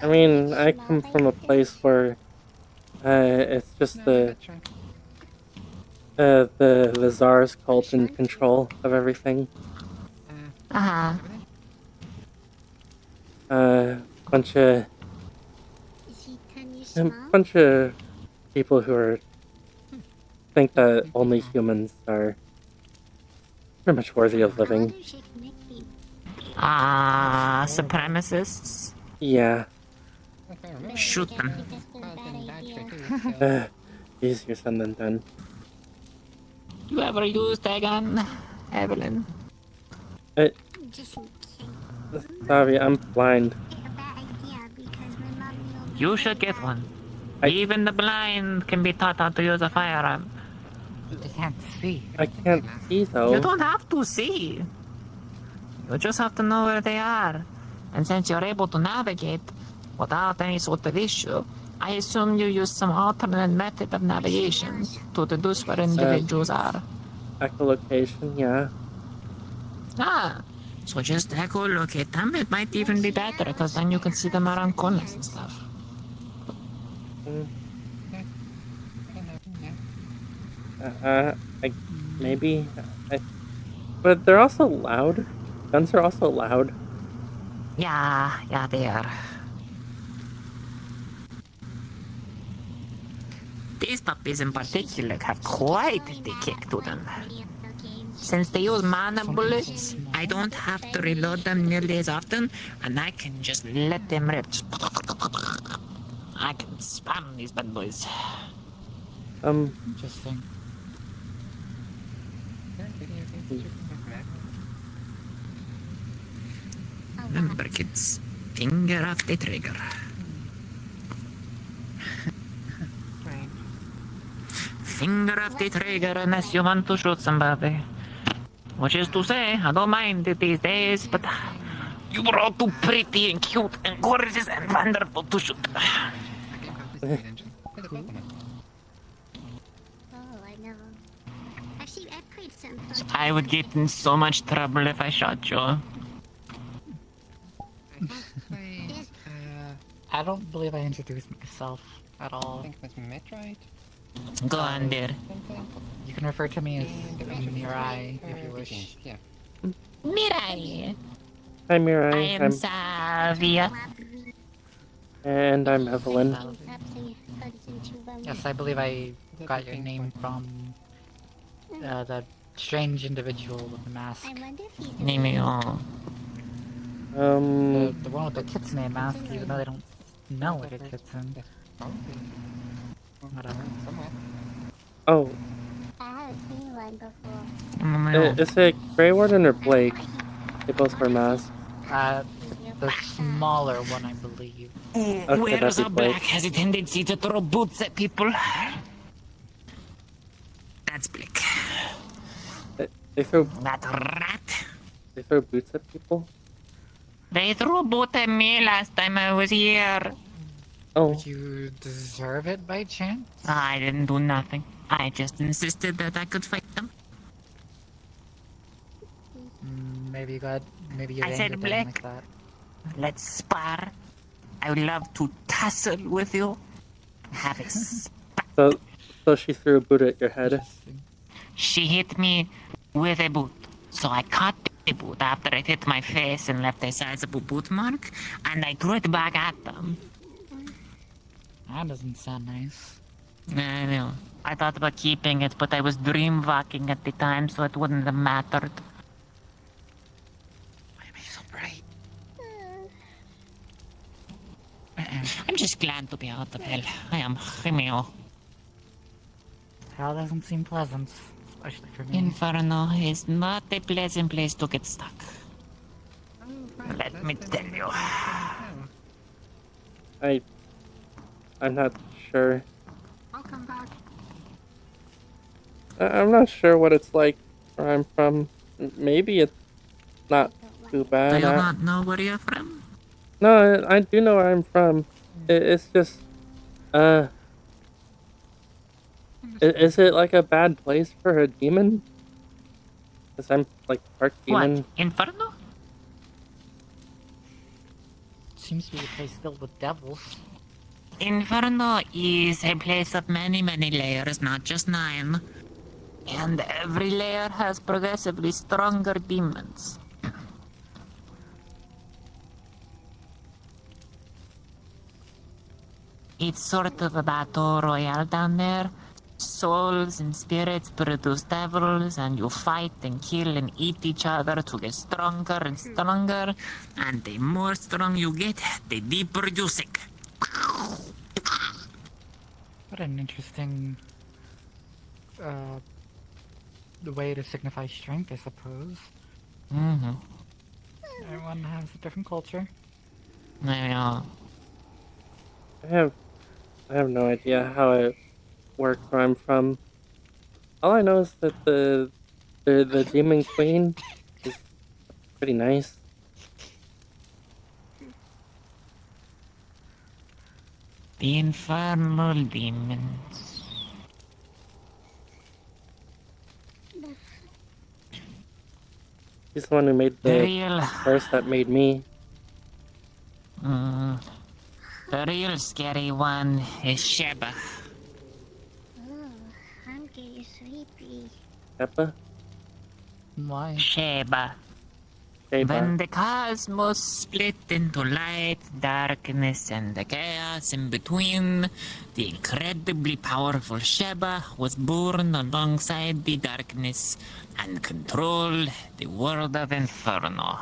I mean, I come from a place where it's just the Czar's cult in control of everything. Uh-huh. Bunch of people who think that only humans are pretty much worthy of living. Supremacists? Yeah. Shoot them. Easier said than done. You ever used a gun, Evelyn? Sorry, I'm blind. You should get one. Even the blind can be taught how to use a firearm. They can't see. I can't see though. You don't have to see. You just have to know where they are. And since you're able to navigate without any sort of issue, I assume you use some alternate method of navigation to deduce where individuals are. Echolocation, yeah. Ah, so just echolocate them. It might even be better because then you can see them around corners and stuff. Maybe. But they're also loud. Guns are also loud. Yeah, they are. These puppies in particular have quite the kick to them. Since they use mana bullets, I don't have to reload them nearly as often, and I can just let them rip. I can spam these bad boys. Interesting. Remember, kids, finger off the trigger. Finger off the trigger unless you want to shoot somebody. Which is to say, I don't mind it these days, but you were all too pretty and cute and gorgeous and wonderful to shoot. Oh, I know. Actually, I played some. I would get in so much trouble if I shot you. I don't believe I introduced myself at all. I think it was Metroid. Go on, dear. You can refer to me as Mirai if you wish. Yeah. Mirai. Hi, Mirai. I am Savia. And I'm Evelyn. Yes, I believe I got your name from the strange individual with the mask. Name me all. The one with the kitsune mask, even though they don't smell like a kitsune. Whatever. Oh. I haven't seen one before. Is it Grey Warden or Blake? They both wear masks. The smaller one, I believe. Whereas that'd a be Blake. black has a tendency to throw boots at people. That's Blake. They throw. That rat. They throw boots at people. They threw a boot at me last time I was here. Oh. Did you deserve it by chance? I didn't do nothing. I just insisted that I could fight them. Maybe you I said, aimed at them Blake, like that. let's spar. I would love to tussle with you. Have a So she threw a boot at your head. She hit me with a boot. So I caught the boot after it hit my face and left a sizable boot mark, and I threw it back at them. That doesn't sound nice. I know. I thought about keeping it, but I was dreamwalking at the time, so it wouldn't have mattered. Why am I so bright? I'm just glad to be out of hell. I am Himeo. Hell doesn't seem pleasant, especially for me. Inferno is not a pleasant place to get stuck. Let me tell you. I'm not sure. Welcome back. I'm not sure what it's like where I'm from. Maybe it's not too Do bad. you not know where you're from? No, I do know where I'm from. It's just, is it like a bad place for a demon? Cause I'm like part demon. What? Inferno? Seems to be a place filled with devils. Inferno is a place of many, many layers, not just 9. And every layer has progressively stronger demons. It's sort of a battle royale down there. Souls and spirits produce devils, and you fight and kill and eat each other to get stronger and stronger. And the more strong you get, the deeper you sink. What an interesting the way to signify strength, I suppose. Mm-hmm. Everyone has a different culture. Yeah. I have no idea how it works where I'm from. All I know is that the demon queen is pretty nice. The infernal demons. She's the one who made The the real, curse that made me. the real scary one is Sheba. Oh, I'm getting sleepy. Peppa? Why? Sheba. Sheba. When the cosmos split into light, darkness, and the chaos in between, the incredibly powerful Sheba was born alongside the darkness and controlled the world of Inferno.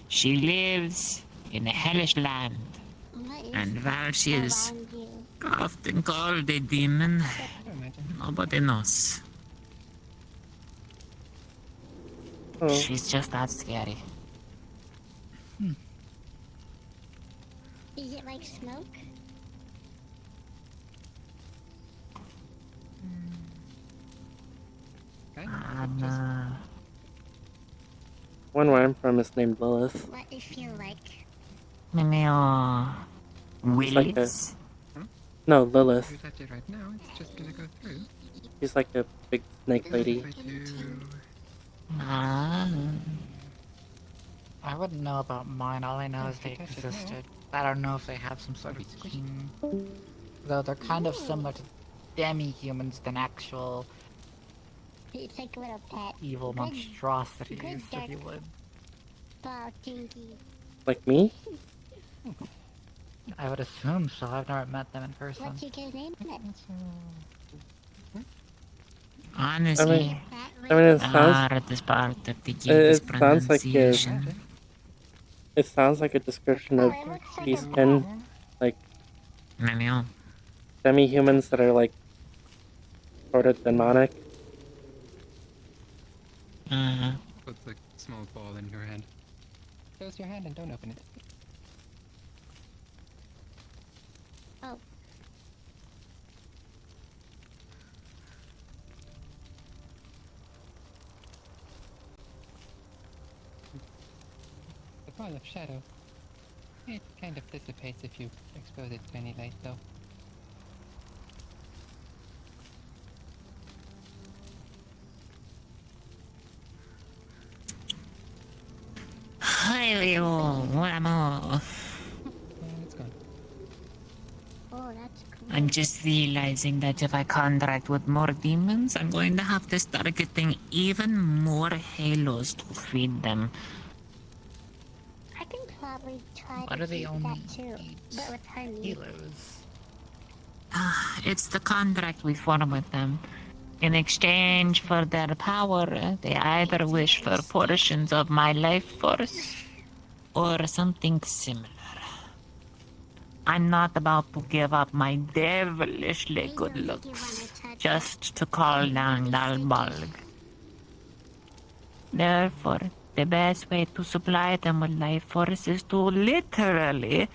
She lives in a hellish land, and while she is often called a demon, nobody knows. Oh. She's just that scary. Is it like smoke? One where I'm from is named Lilith. What it feel like? Willis? No, Lilith. You touch it right now, it's just gonna go through. She's like a big snake lady. I wouldn't know about mine. All I know is they existed. I don't know if they have some sort of king. Though they're kind of similar to demi-humans than actual It's like a little pet. evil Good- monstrosities, good if you dark would. ball thingy. Like me? I would assume so. I've never met them in person. What's your guy's name? Honestly, I mean, it sounds. art is part of the It kid's sounds like pronunciation. it sounds like a description of beastkin, like demi-humans that are like sort of demonic. Puts a small ball in your hand. Close your hand and don't open it. Oh. The ball of shadow. It kind of dissipates if you expose it to any light, though. What more? It's gone. Oh, that's cool. I'm just realizing that if I contract with more demons, I'm going to have to start getting even more halos to feed them. I can probably try Why to do they do only that too, but with honey. Halos. It's the contract we form with them. In exchange for their power, they either wish for portions of my life force or something similar. I'm not about to give up my devilishly good looks just to call down Dalbalg. Therefore, the best way to supply them with life force is to literally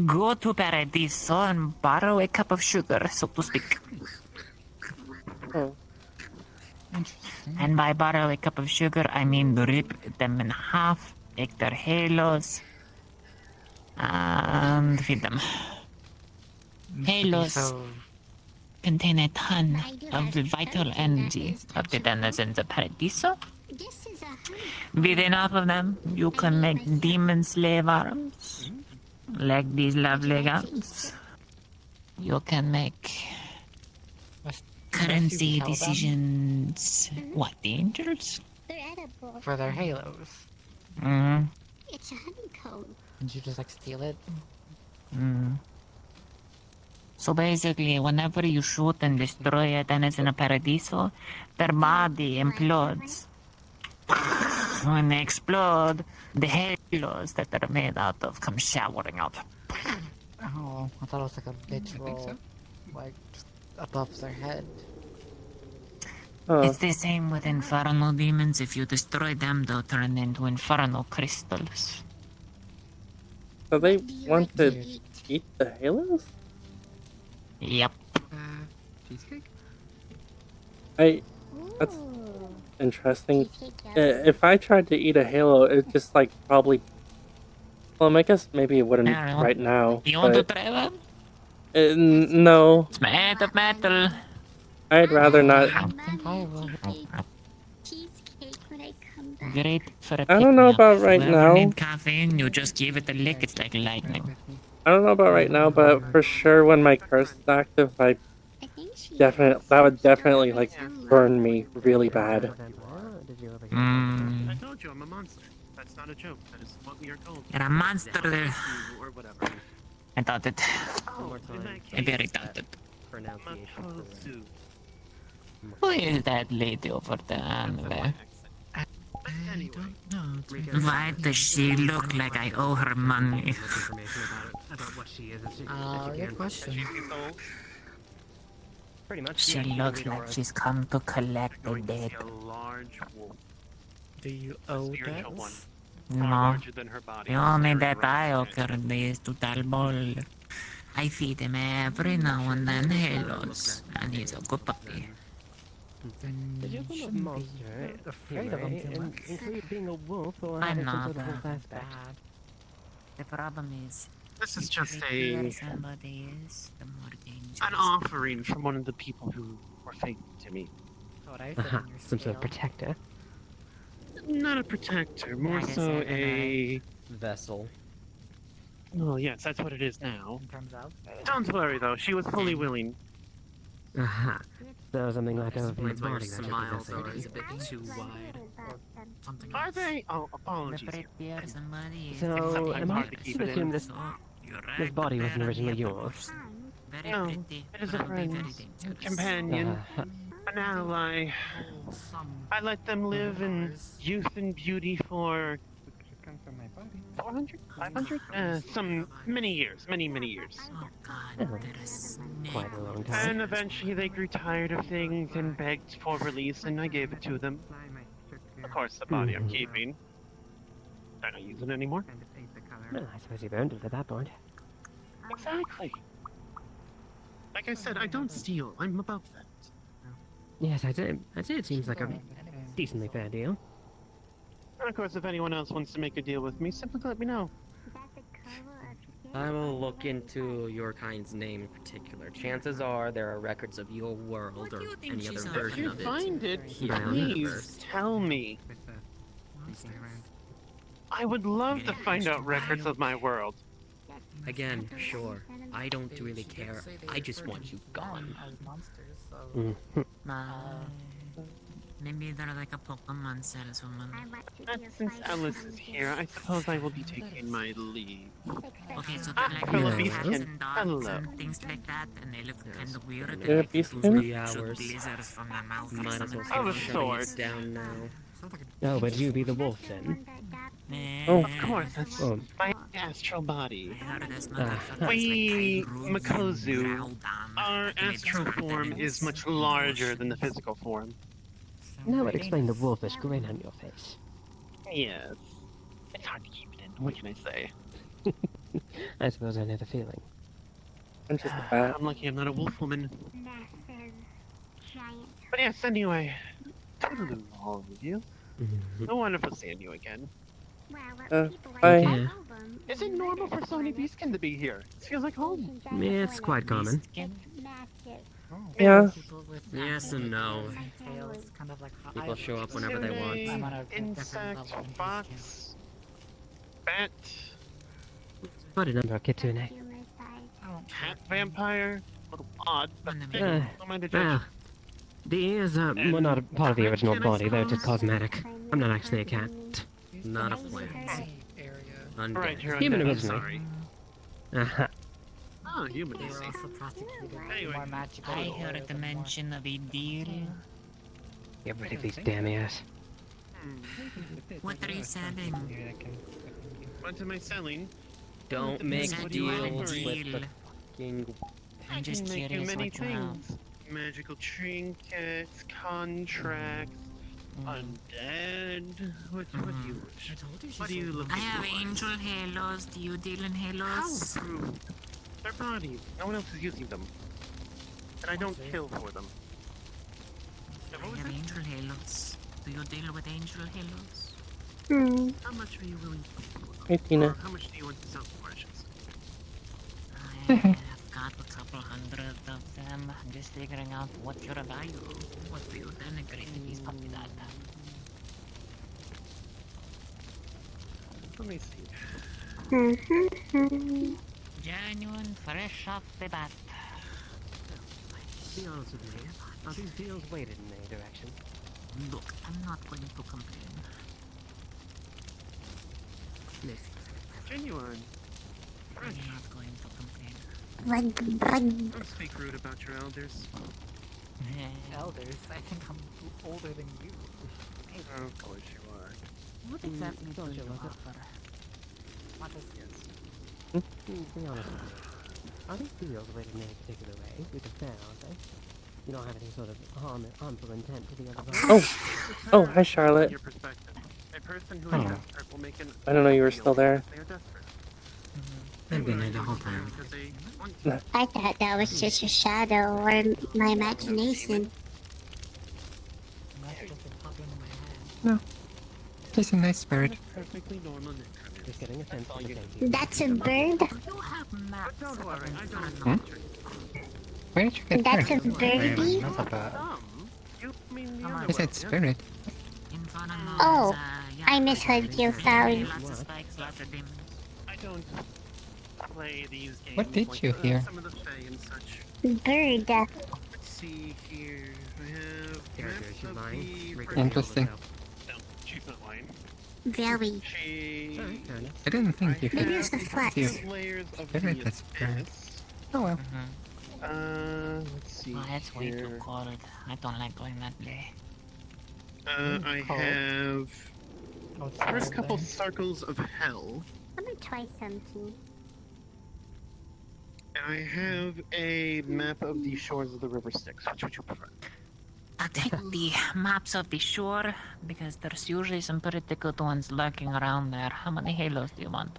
go to Paradiso and borrow a cup of sugar, so to speak. And by borrow a cup of sugar, I mean rip them in half, make their halos, and feed them. Halos contain a ton of the vital energy of the denizens of Paradiso. This is a honey. With enough of them, you can make demon slave arms, like these lovely guns. You can make currency sell them? decisions. What, the angels? They're edible. For their halos. It's a honeycomb. Did you just like steal it? So basically, whenever you shoot and destroy a denizen of Paradiso, their body implodes. When they explode, the halos that they're made out of come showering out. Oh, I thought it was like a literal, like, just above their head. It's the same with infernal demons. If you destroy them, they'll turn into infernal crystals. So they want to eat the halos? Yep. Cheesecake? That's interesting. If I tried to eat a halo, it just like probably. Well, I guess maybe it wouldn't right now. You want to But try that? no. It's made of metal. I'd rather not. Great for a I don't know pick-me-up. about right Whoever now. need caffeine, you just give it a lick. It's like lightning. I don't know about right now, but for sure when my curse is active, that would definitely like burn me really bad. Mm. I told you I'm a monster. That's not a joke. That is what we are told. You're a monster there. Or whatever. I thought it. In that I very thought it. Makosu. Who is that lady over there? Why does she look like I owe her money? Good question. Pretty much. She looks like she's come to collect the dead. Do you owe debts? No. The only debt I owe currently is to Talbol. I feed him every now and then halos, and he's a good puppy. Did you become a monster? Afraid of him too much. Include being a wolf or I'm having some not sort of wolf that aspect? bad. The problem is, This is the just creepier somebody is, the more dangerous. an offering from one of the people who were faithful to me. Some sort of protector. Not a protector, more so a vessel. Oh yes, that's what it is now. Turns out. Don't worry though, she was fully willing. Aha. So something like a Explains why your body magic smiles is are a bit too wide. Something Are else. they? Oh, The apologies. prettier somebody is, So, I'm am I hard to keep to it assume in. this, so you're right this body wasn't there, originally yeah. yours? Very No, pretty, it is a but very friend's dangerous. companion, an ally. Some I let them live in youth and beauty for Come from my body. 400? 500? Some many years, many years. Oh god, Oh, they're a snake. quite a long time. And eventually they grew tired of things and begged for release, and I gave it to them. Of course, the body I'm keeping. I don't use it anymore. Well, I suppose you've earned it at that point. Exactly. Like I said, I don't steal. I'm above that. Yes, I'd say it seems like a decently fair deal. And of course, if anyone else wants to make a deal with me, simply let me know. I will look into your kind's name in particular. Chances are there are records of your world or any other If version you of it. find it, here in the please universe. tell me. I would love to find out records of my world. Again, sure. I don't really care. I just want you gone. As monsters, so. Maybe they're like a Pokemon saleswoman. And since Alice is here, I suppose I will be taking my leave. Okay, so they're like Fellow little cats Beastkin. and dogs Hello. and things like that, and they look kind of weird. Yeah, Like Beastkin? those 3 shoot hours. lasers from their mouth or Might as well something. Of a finish sort. it down now. Oh, but you be the wolf then? Oh, Of course, that's Oh. my astral body. I heard this motherfucker's We, like Makozu, Groudon. our Can we astral describe form them is in much larger than the physical form. Now would explain the wolfish grin on your face. Yes. It's hard to keep it in. What can I say? I suppose I know the feeling. I'm just a bat. I'm lucky I'm not a wolf woman. Massive, giant. But yes, anyway. Toodaloo, all of you. So wonderful seeing you again. Wow, what people like hi. that Yeah. album. Is it normal for Sony Beastkin to be here? It feels like home. It's quite common. It's massive. Yeah. People with Yes and no. tails, kind of like how People I- show up whenever they want. I'm on a different Insect, level in fox, bat, Quite a number of Kitsune. Humor side. cat, vampire. A little odd, but Wonder hey, Maybe. don't mind the judge. Well, the ears are well, not a part of the original body, they're just cosmetic. I'm not actually a cat. Not a plant. area. Undead. Alright, you're Human undead, I'm originally. sorry. Aha. Oh, human, They I were see. also prosecuted Anyway. more magical. I or heard the more- mention of a deal. Get rid of these damn ears. What are you selling? What am I selling? Don't Depends make what you want. deals with the fucking. I'm just I can make you curious many what you have. things. magical trinkets, contracts, undead. What do you wish? What do you look I have for? angel halos. Do you deal in How halos? rude. They're bodies. No one else is using them. And I don't kill for them. I have angel halos. Do you deal with angel halos? How much are you willing to pay for them? Hey, Tina. Or how much do you want to sell for, I should say? I've got a couple hundred of them. I'm just figuring out what your value. What do you denigrate if he's puppy that? Let me see. Genuine, fresh off the bat. Be honest with me. Are these deals weighted in any direction? Look, I'm not going to complain. Miss. Genuine. I'm not going to complain. Don't speak rude about your elders. Elders, I think I'm older than you. Of course you are. What exactly do you offer? What is Be honest with me. Are these deals weighted in any particular way? We can fair, aren't they? You don't have any sort of harmful intent to the other party? Oh, hi Charlotte. Your perspective. A person who Oh. is desperate will make an I don't know you were still there. They are desperate. I've been there the whole time. Because they want to. I thought that was just a shadow or my imagination. That's just a problem in my head. No. Just a nice spirit. Perfectly normal necromancer. Just getting a sense all of the you safety. That's a bird? You have maps. Don't worry, I don't Hmm? Where did you get That's a that? birdie? That's a bird. You mean the Come other on. I said world, yes? spirit. Oh, I misheard you, sorry. Lots of spikes, lots of demons. I don't play these games. What did like, you hear? Some of the Fae and such. Bird. Let's see here. I have Character, maps she's of lying. the Make her first- Interesting. No, she's not lying. Very. She. Alright, fair enough. I didn't think you Maybe could it's the flex. see Layers of spirit the as spirit. abyss. Oh well. Let's see. Oh, it's way too here. cold. I don't like going that way. I Cold. have Oh, first sorry. couple circles of hell, I'm gonna try something. and I have a map of the shores of the river Styx. Which would you prefer? I'll take the maps of the shore because there's usually some pretty good ones lurking around there. How many halos do you want?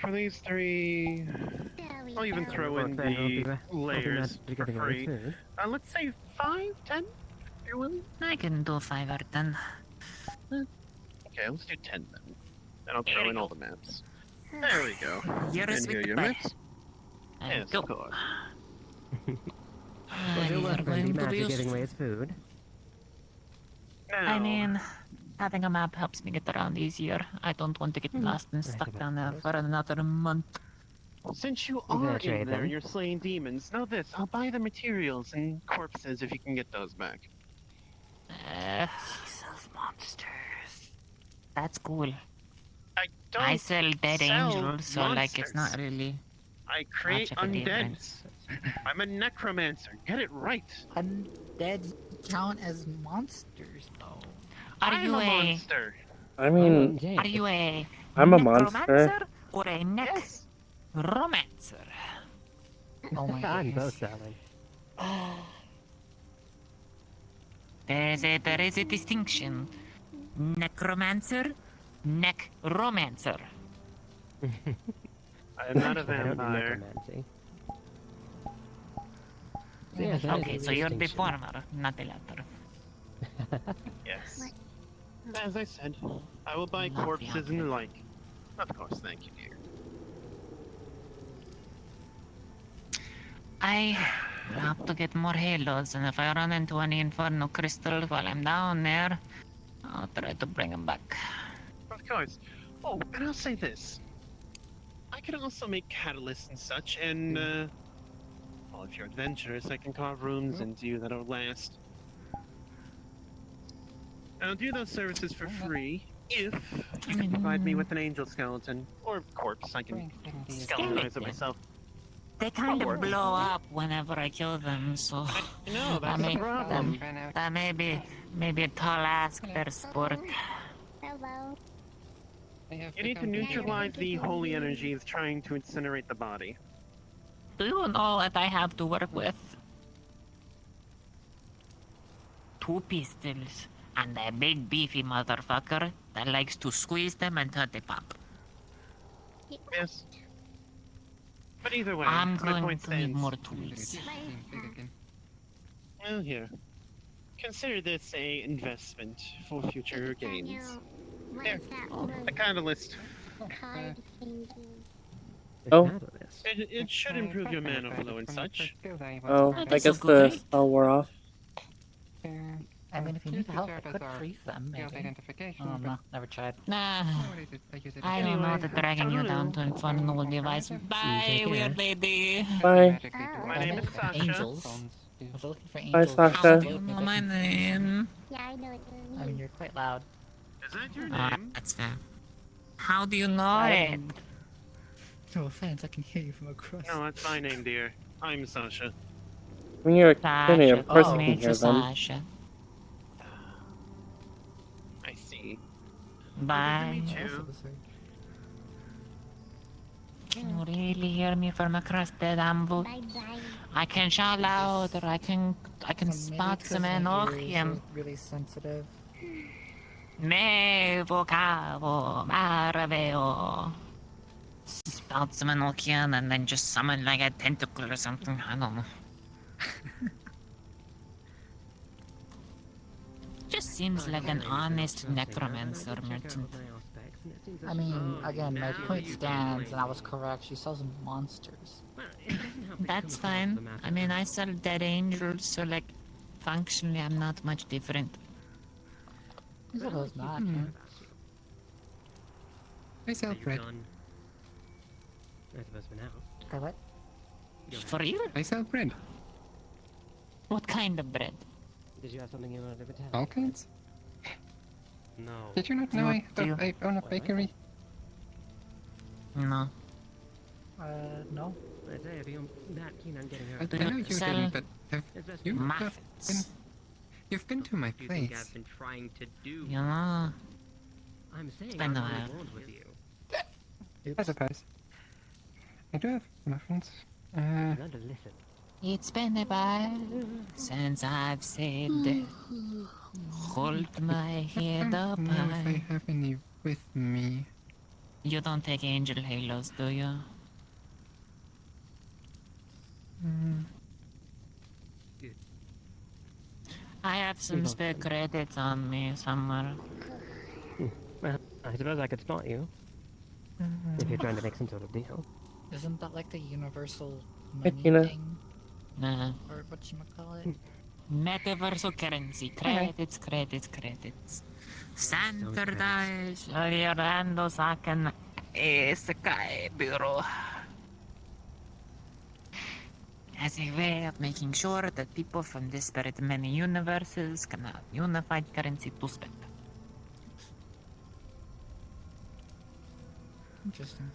For these three, I'll even throw in Then we'll be the re- layers we'll be for giving away free. food. Let's say 5, 10. You're willing? I can do 5 or 10. Okay, let's do 10 then. And I'll throw in all the maps. There we go. You're a And sweet here are your pie. maps. And Yes, go. of course. Well, You're less than the going to magic be giving away useful. his food. Now, I mean, having a map helps me get around easier. I don't want to get lost and stuck down there for another month. since you You gonna are in trade there, them? you're slaying demons. Know this: I'll buy the materials and corpses if you can get those back. Sells monsters. That's cool. I don't. I sell dead sell angels, so like it's not monsters. really I create much of a undead. difference. I'm a necromancer. Get it right. Undead count as monsters, though. Are I'm you a a monster. I mean, are you a I'm a monster. necromancer or a Yes. romancer? Oh my I'm goodness. both, darling. There is a distinction. Necromancer, necromancer. I am not a I don't do vampire. necromancy. Yeah, that is Okay, a so you're the distinction. former, not the latter. Yes. As I said, I will buy Love corpses the and the like. Of course, thank you, dear. I have to get more halos, and if I run into any infernal crystals while I'm down there, I'll try to bring them back. Of course. Oh, and I'll say this. I can also make catalysts and such, and, well, if you're adventurous, I can carve runes into you that'll last. And I'll do those services for free if you can provide me with an angel skeleton or corpse. I can skeletonize it myself. They kind That'll of work. blow up whenever I kill them, so No, that's the problem. that may be a tall ask there, sport. Hello. You need to neutralize the holy energies trying to incinerate the body. Do you know what I have to work with? 2 pistols and a big beefy motherfucker that likes to squeeze them until they pop. Yes. But either way, I'm my going point to need stands. more tools. Well, here. Consider this a investment for future gains. There, a catalyst. Oh. It should improve your mana flow and such. Oh, I guess the spell wore off. I mean, if you need help, I could freeze them, maybe. Oh, no, never tried. Nah, I don't know the dragging you down to infernal device. Bye, weird lady. Bye. My name is Sasha. Angels. I was looking for Bye, angels. Sasha. How do you know my name? Yeah, I know what you mean. I mean, you're quite loud. Is that your Ah, name? that's fair. How do you know it? No offense, I can hear you from across. No, that's my name, dear. I'm Sasha. When you're a Kenny, of course Oh, you can hear them. Sasha. I see. Bye. Good to meet you. Can you really hear me from across the damn wood? Bye-bye. I can shout loud, or I can spot some enochium. Really sensitive. Me vocavo maraveo. Spout some enochium and then just summon like a tentacle or something. I don't know. Just seems like an honest necromancer merchant. I mean, again, my point stands, and I was correct. She sells monsters. That's fine. I mean, I sell dead angels, so like, functionally, I'm not much different. I suppose not. I sell bread. I suppose for now. Okay, what? For real? I sell bread. What kind of bread? Did you have something you wanted to tell? All kinds. No. Did you not know I own a bakery? No. No. I'd say if you're that keen on getting her. I know you sell didn't, but have you muffins? you've been to my You think place. I've been trying to do? You know, I'm saying been I'm a while. on board with you. I suppose. I do have muffins. Learn to listen. it's been a while since I've said, hold my head up know if I high. have any with me. You don't take angel halos, do you? I have some spare credits on me somewhere. Well, I suppose I could spot you. If you're trying to make some sort of deal. Isn't that like the universal Hey, money Tina. thing? Nah. Or whatchamacallit? Metaversal currency. Credits, credits, credits. Standardized Leonardo Saken Isekai Bureau. As a way of making sure that people from disparate many universes can have unified currency to spend. Interesting.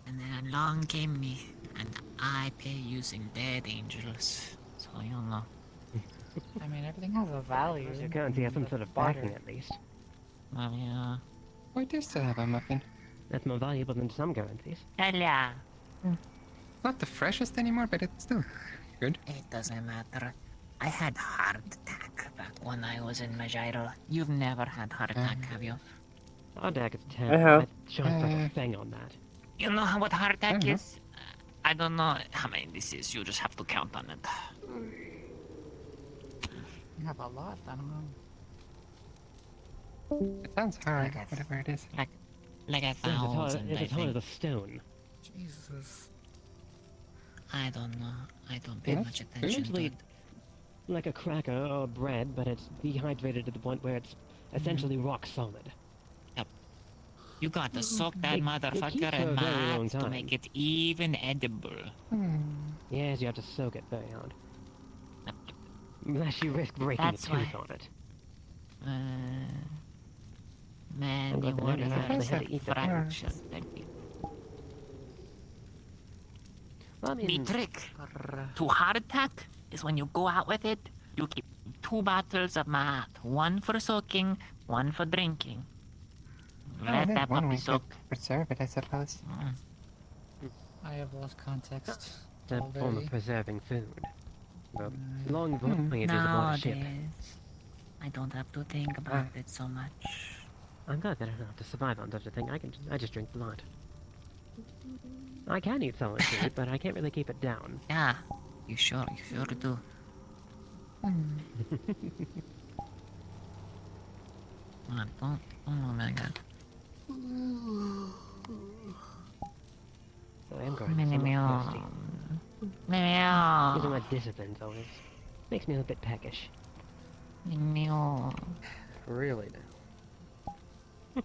And then along came me, and I pay using dead angels. So you know. I mean, everything has a value. Your currency has some sort of backing at least. Well, yeah. I do still have a muffin. That's more valuable than some currencies. Hell yeah. Not the freshest anymore, but it's still good. It doesn't matter. I had heart attack back when I was in Majiro. You've never had heart attack, have you? Our deck is I terrible. have. Shines like a thing on that. You know what heart attack Mhm. is? I don't know how many this is. You just have to count on it. You have a lot, I don't know. It sounds hard, Okay. whatever it is. Like a It's as hard, thousand, it's I as hard as think. a stone. Jesus. I don't know. I don't pay Yeah, much attention to Essentially, it. like a cracker or bread, but it's dehydrated to the point where it's essentially rock solid. You gotta soak that It keeps motherfucker for in a very long mud to time. make it even edible. Yes, you have to soak it very hard. Unless you risk breaking That's a tooth why- on it. Man, I'm you glad the neighbors were actually had to eat the fraction. Well, I The mean, trick to heart attack is when you go out with it, you keep 2 bottles of mahat. One for soaking, one for drinking. Let that one puppy way to soak. preserve it, I suppose. I have lost context. It's a All form very- of preserving food. But long voyages aboard a No, ship. I don't have to think about it so much. I'm glad that I don't have to survive on such a thing. I just drink blood. I can eat solid food, but I can't really keep it down. Yeah, you sure do. Don't oh my god. I am growing Mini somewhat thirsty. meow. Using my disciplines always makes me a bit peckish. Meow. Really now.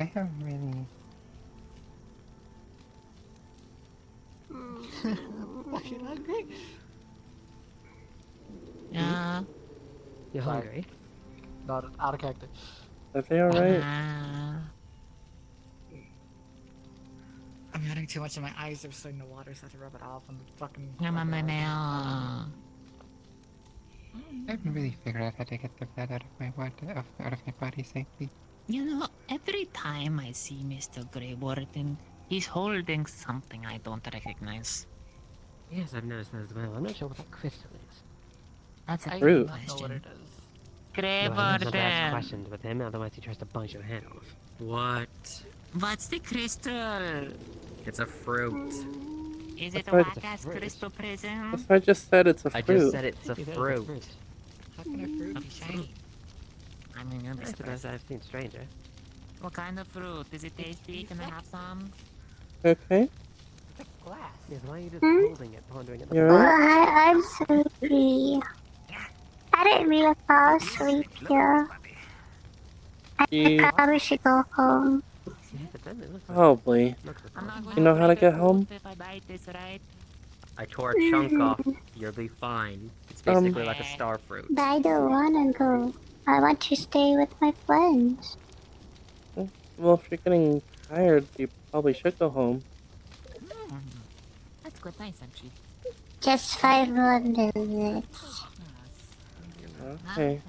I haven't really. Fucking hungry. Yeah. You're Sorry. hungry? Not out of character. Are they alright? I'm having too much in my eyes. They're starting to water, so I have to rub it off and fucking. Meow. I haven't really figured out how to get the blood out of my out of my body safely. You know, every time I see Mr. Greywarden, he's holding something I don't recognize. Yes, I've noticed that as well. I'm not sure what that crystal is. That's a I fruit do not know what it is. No, I must not ask Greywarden! questions with him, otherwise he tries to bite your head off. What? What's the crystal? It's a fruit. Is it That's a right. whack-ass crystal prison? That's what I just said, it's a fruit. I just said it's a Maybe that is fruit. How can a fruit be Okay. shiny? I mean, you'll be I suppose surprised. I've seen stranger. What kind of fruit? Is it tasty? Can I have some? Okay. Glass. Yes, why are you just holding it, pondering it? You're Oh, right. I'm sleepy. I didn't mean to fall asleep here. I You probably should go home. probably. I'm not going You know how to break get a home? tooth if I bite this, right? I tore a chunk off. You'll be fine. It's basically like a star fruit. But I don't want to go. I want to stay with my friends. Well, if you're getting tired, you probably should go home. That's quite nice, actually. Just 5 more minutes. Okay.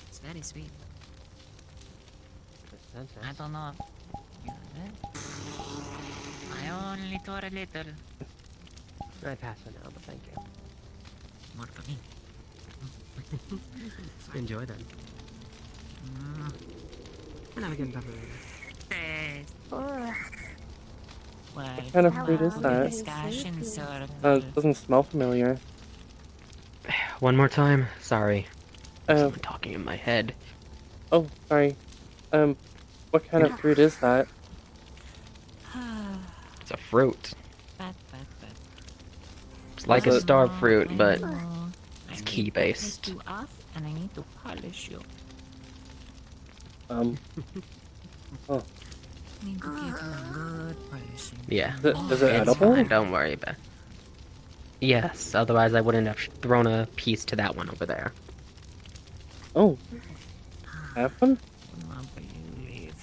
It's very sweet. That's I don't know. I only tore a little. I pass for now, but thank you. More for me. Enjoy then. And have a good supper later. Ugh. Well, What kind of fruit is that? discussion circle. It doesn't smell familiar. One more time. Sorry. Uh, Someone talking in my head. oh, sorry. What kind of fruit is that? It's a fruit. Bat. It's like Is a it- star fruit, but I it's need key to based. piss you off, and I need to polish you. Oh. Need to give you a good polishing. Yeah. Is it It's edible? fine, don't worry about it. Yes, otherwise I wouldn't have thrown a piece to that one over there. Oh. Have one? Not believe.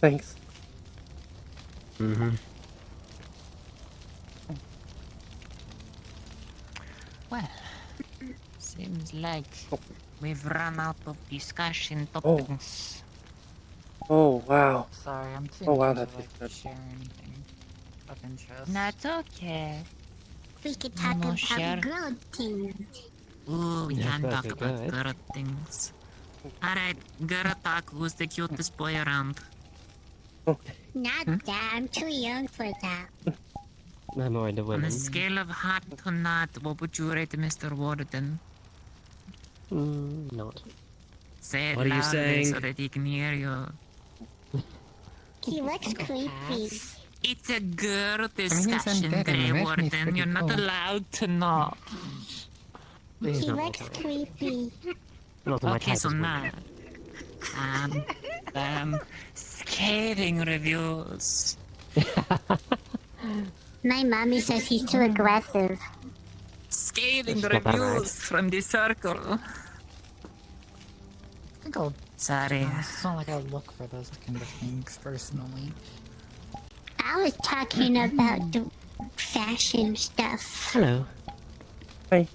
Thanks. Mm-hmm. Well, seems like we've run out of discussion Oh. topics. Oh, wow. Sorry, I'm too Oh, wow, busy that to, tastes like, good. share anything of interest. That's okay. We could talk No, about share. girl things. Ooh, we Yes, can that'd talk be about good. girl things. Alright, girl talk. Who's the cutest boy around? Not that. I'm too young for that. I'm more into On women. a scale of hot to not, what would you rate Mr. Warden? Not. Say it What are you loudly saying? so that he can hear you. He looks creepy. It's a girl he's discussion, undead, and Grey imagine he's Warden. pretty You're not cool. allowed to know. He's He not my looks type. creepy. Not my Okay, type so as now, scathing reviews. My mommy says he's too aggressive. Scathing That's not that reviews right. from the circle. I think I'll. Sorry. It's not like I look for those kind of things personally. I was talking about the fashion stuff. Hello. Hi.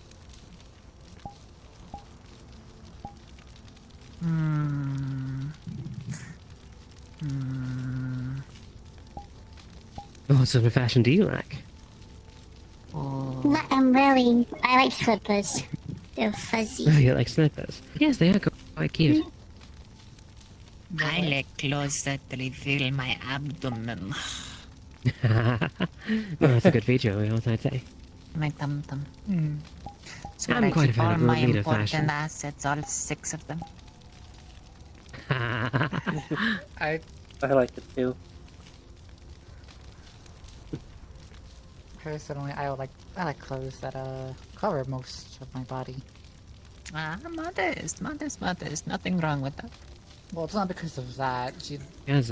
What sort of fashion do you like? Really, I like slippers. They're fuzzy. Oh, you like slippers? Yes, they are quite cute. I like clothes that reveal my abdomen. Well, that's a good feature, I'd say. My tum-tum. So I'm I quite a keep fan all of my Lolita important fashion. assets, all 6 of them. I like it too. Personally, I like clothes that cover most of my body. Modest. Nothing wrong with that. Well, it's not because of that. Yes,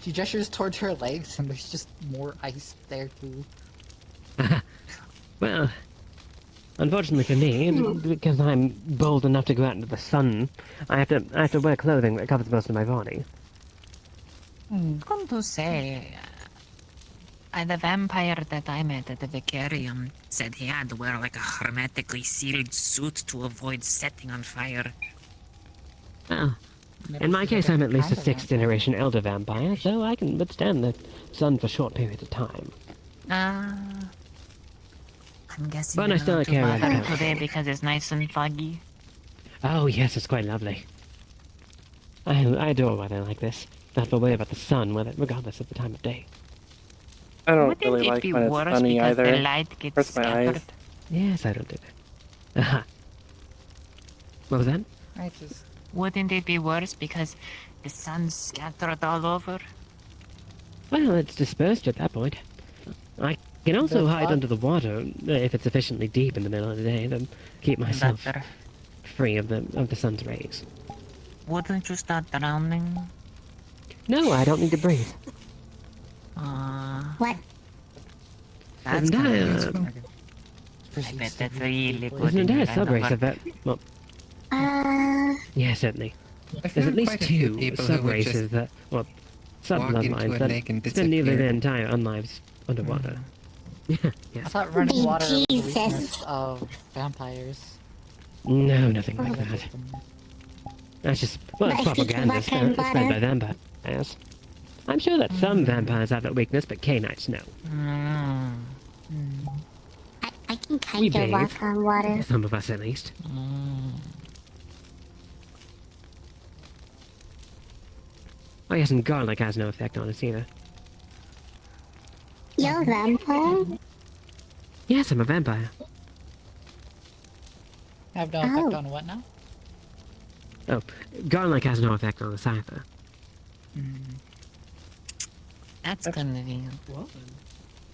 She gestures towards her legs, and there's just more ice there too. Well, unfortunately for me, because I'm bold enough to go out into the sun, I have to wear clothing that covers most of my body. Come to say, the vampire that I met at the Vicarium said he had to wear like a hermetically sealed suit to avoid setting on fire. Well, in my case, I'm at least a 6th generation elder vampire, so I can withstand the sun for short periods of time. I'm guessing But I you're still not carry too around bothered the coat. today because it's nice and foggy. Oh yes, it's quite lovely. I adore weather like this. I have to worry about the sun, regardless of the time of day. I don't Wouldn't really it like be when it's worse sunny because either. the light gets Hurts my scattered? eyes. Yes, I don't do that. Aha. What was that? Wouldn't it be worse because the sun's scattered all over? Well, it's dispersed at that point. I can also The hide fuck? under the water if it's sufficiently deep in the middle of the day to keep myself Better. free of the sun's rays. Wouldn't you start drowning? No, I don't need to breathe. What? That's Isn't good. that, I bet that's really good. there's an in your entire line of subrace work. of that. Well, yeah, certainly. I've There's at known least quite a few 2 people who would just subraces that, well, walk into a sub-bloodlines that lake and spend nearly disappear. their entire unlives underwater. Yeah, I yes. thought running water was the Jesus. weakness of vampires. No, nothing like that. That's just, well, it's But if you propaganda walk spread on by water- vampires. I'm sure that some vampires have that weakness, but K-Knights no. I can We kind of bathe. walk on water. Some of us, at least. Oh yes, and garlic has no effect on us either. You're a vampire? Yes, I'm a vampire. Have no effect Oh. on what now? Oh, garlic has no effect on us either. That's convenient.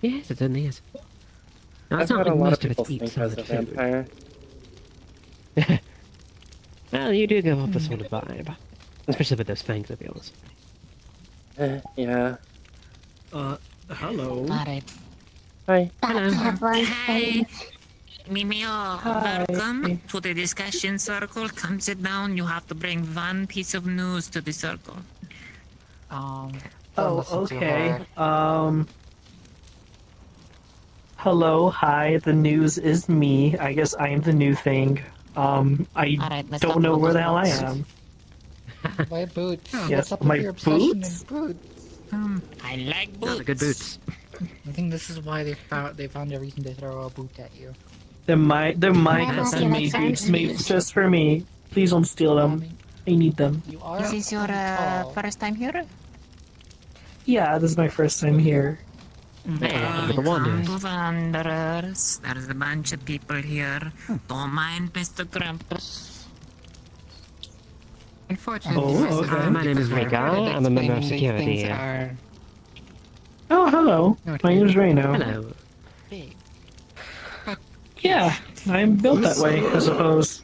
Yes, it certainly is. Now, I've it's not had like a lot of most of people us eat think I was solid a food. vampire. Well, you do give off the sort of vibe. Especially with those fangs of yours. Yeah. Hello. Alright. Hi. Hello. Have one Hi. Mimio, welcome to the discussion circle. Come sit down. You have to bring one piece of news to the circle. Don't Oh, listen to okay. her. Hello, hi, the news is me. I guess I am the new thing. I Alright, let's don't talk know about where the those hell I boots. am. My boots. Yes, What's up my with your obsession boots? in boots? I like boots. Not the good boots. I think this is why they found a reason to throw a boot at you. They're my Why custom not? made That boots sounds made nice. just for me. Please don't steal them. I need them. You are. Is this your first time here? Yeah, this is my first time here. Hey, the Come Wanderers. to Wanderers. There's a bunch of people here. Don't mind Mr. Krampus. Unfortunately, Oh, most of okay. the My name is people are Rika. good at I'm a member of explaining these security things here. are- Oh, hello. My name's Reno. Hello. Big. Yeah, I'm built that way, I suppose.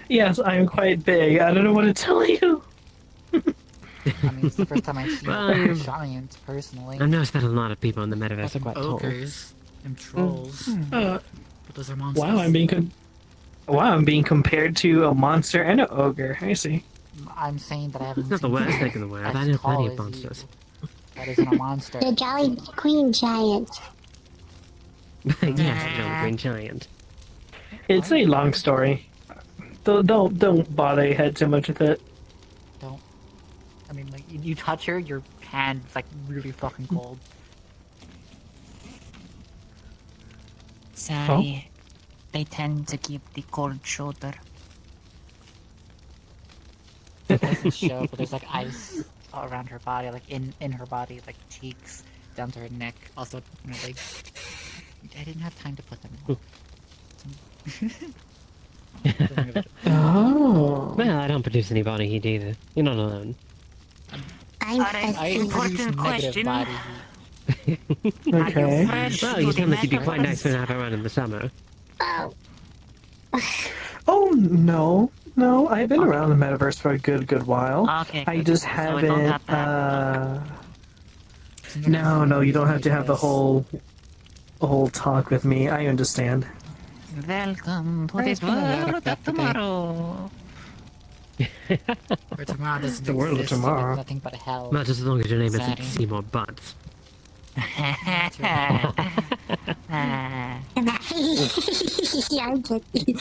Yes, I'm quite big. I don't know what to tell you. I mean, it's the first time I've seen Well, a giant, personally. I've noticed that a lot of people in the metaverse are Some quite tall. ogres and trolls. Uh, But those are monsters. wow, I'm being compared to a monster and an ogre. I see. I'm saying that I haven't It's not the seen worst anything thing in the world. as I know tall plenty of as you. monsters. That isn't a monster. The Jolly Queen Giant. Yes, a Jolly Green Giant. It's a long story. don't bother your head too much with it. Don't. I mean, like, you touch her, your hand's like really fucking cold. Sorry. They tend to keep the cold shoulder. It doesn't show, but there's like ice all around her body, like in her body, like cheeks down to her neck. Also, you know, like I didn't have time to put them on. Oh. Well, I don't produce any body heat either. You're not alone. I produce negative body heat. Okay. Well, you sound like you'd be quite nice to have around in the summer. Oh no, I've been around the metaverse for a good while. Okay, I good. just So we haven't. don't have to have No, you don't have to have the whole talk with me. I understand. Welcome to this world of tomorrow. Where tomorrow doesn't The world of exist, tomorrow. it's nothing but hell. Not just as long as your name isn't Sorry. Seymour Butts. Yeah, I get you.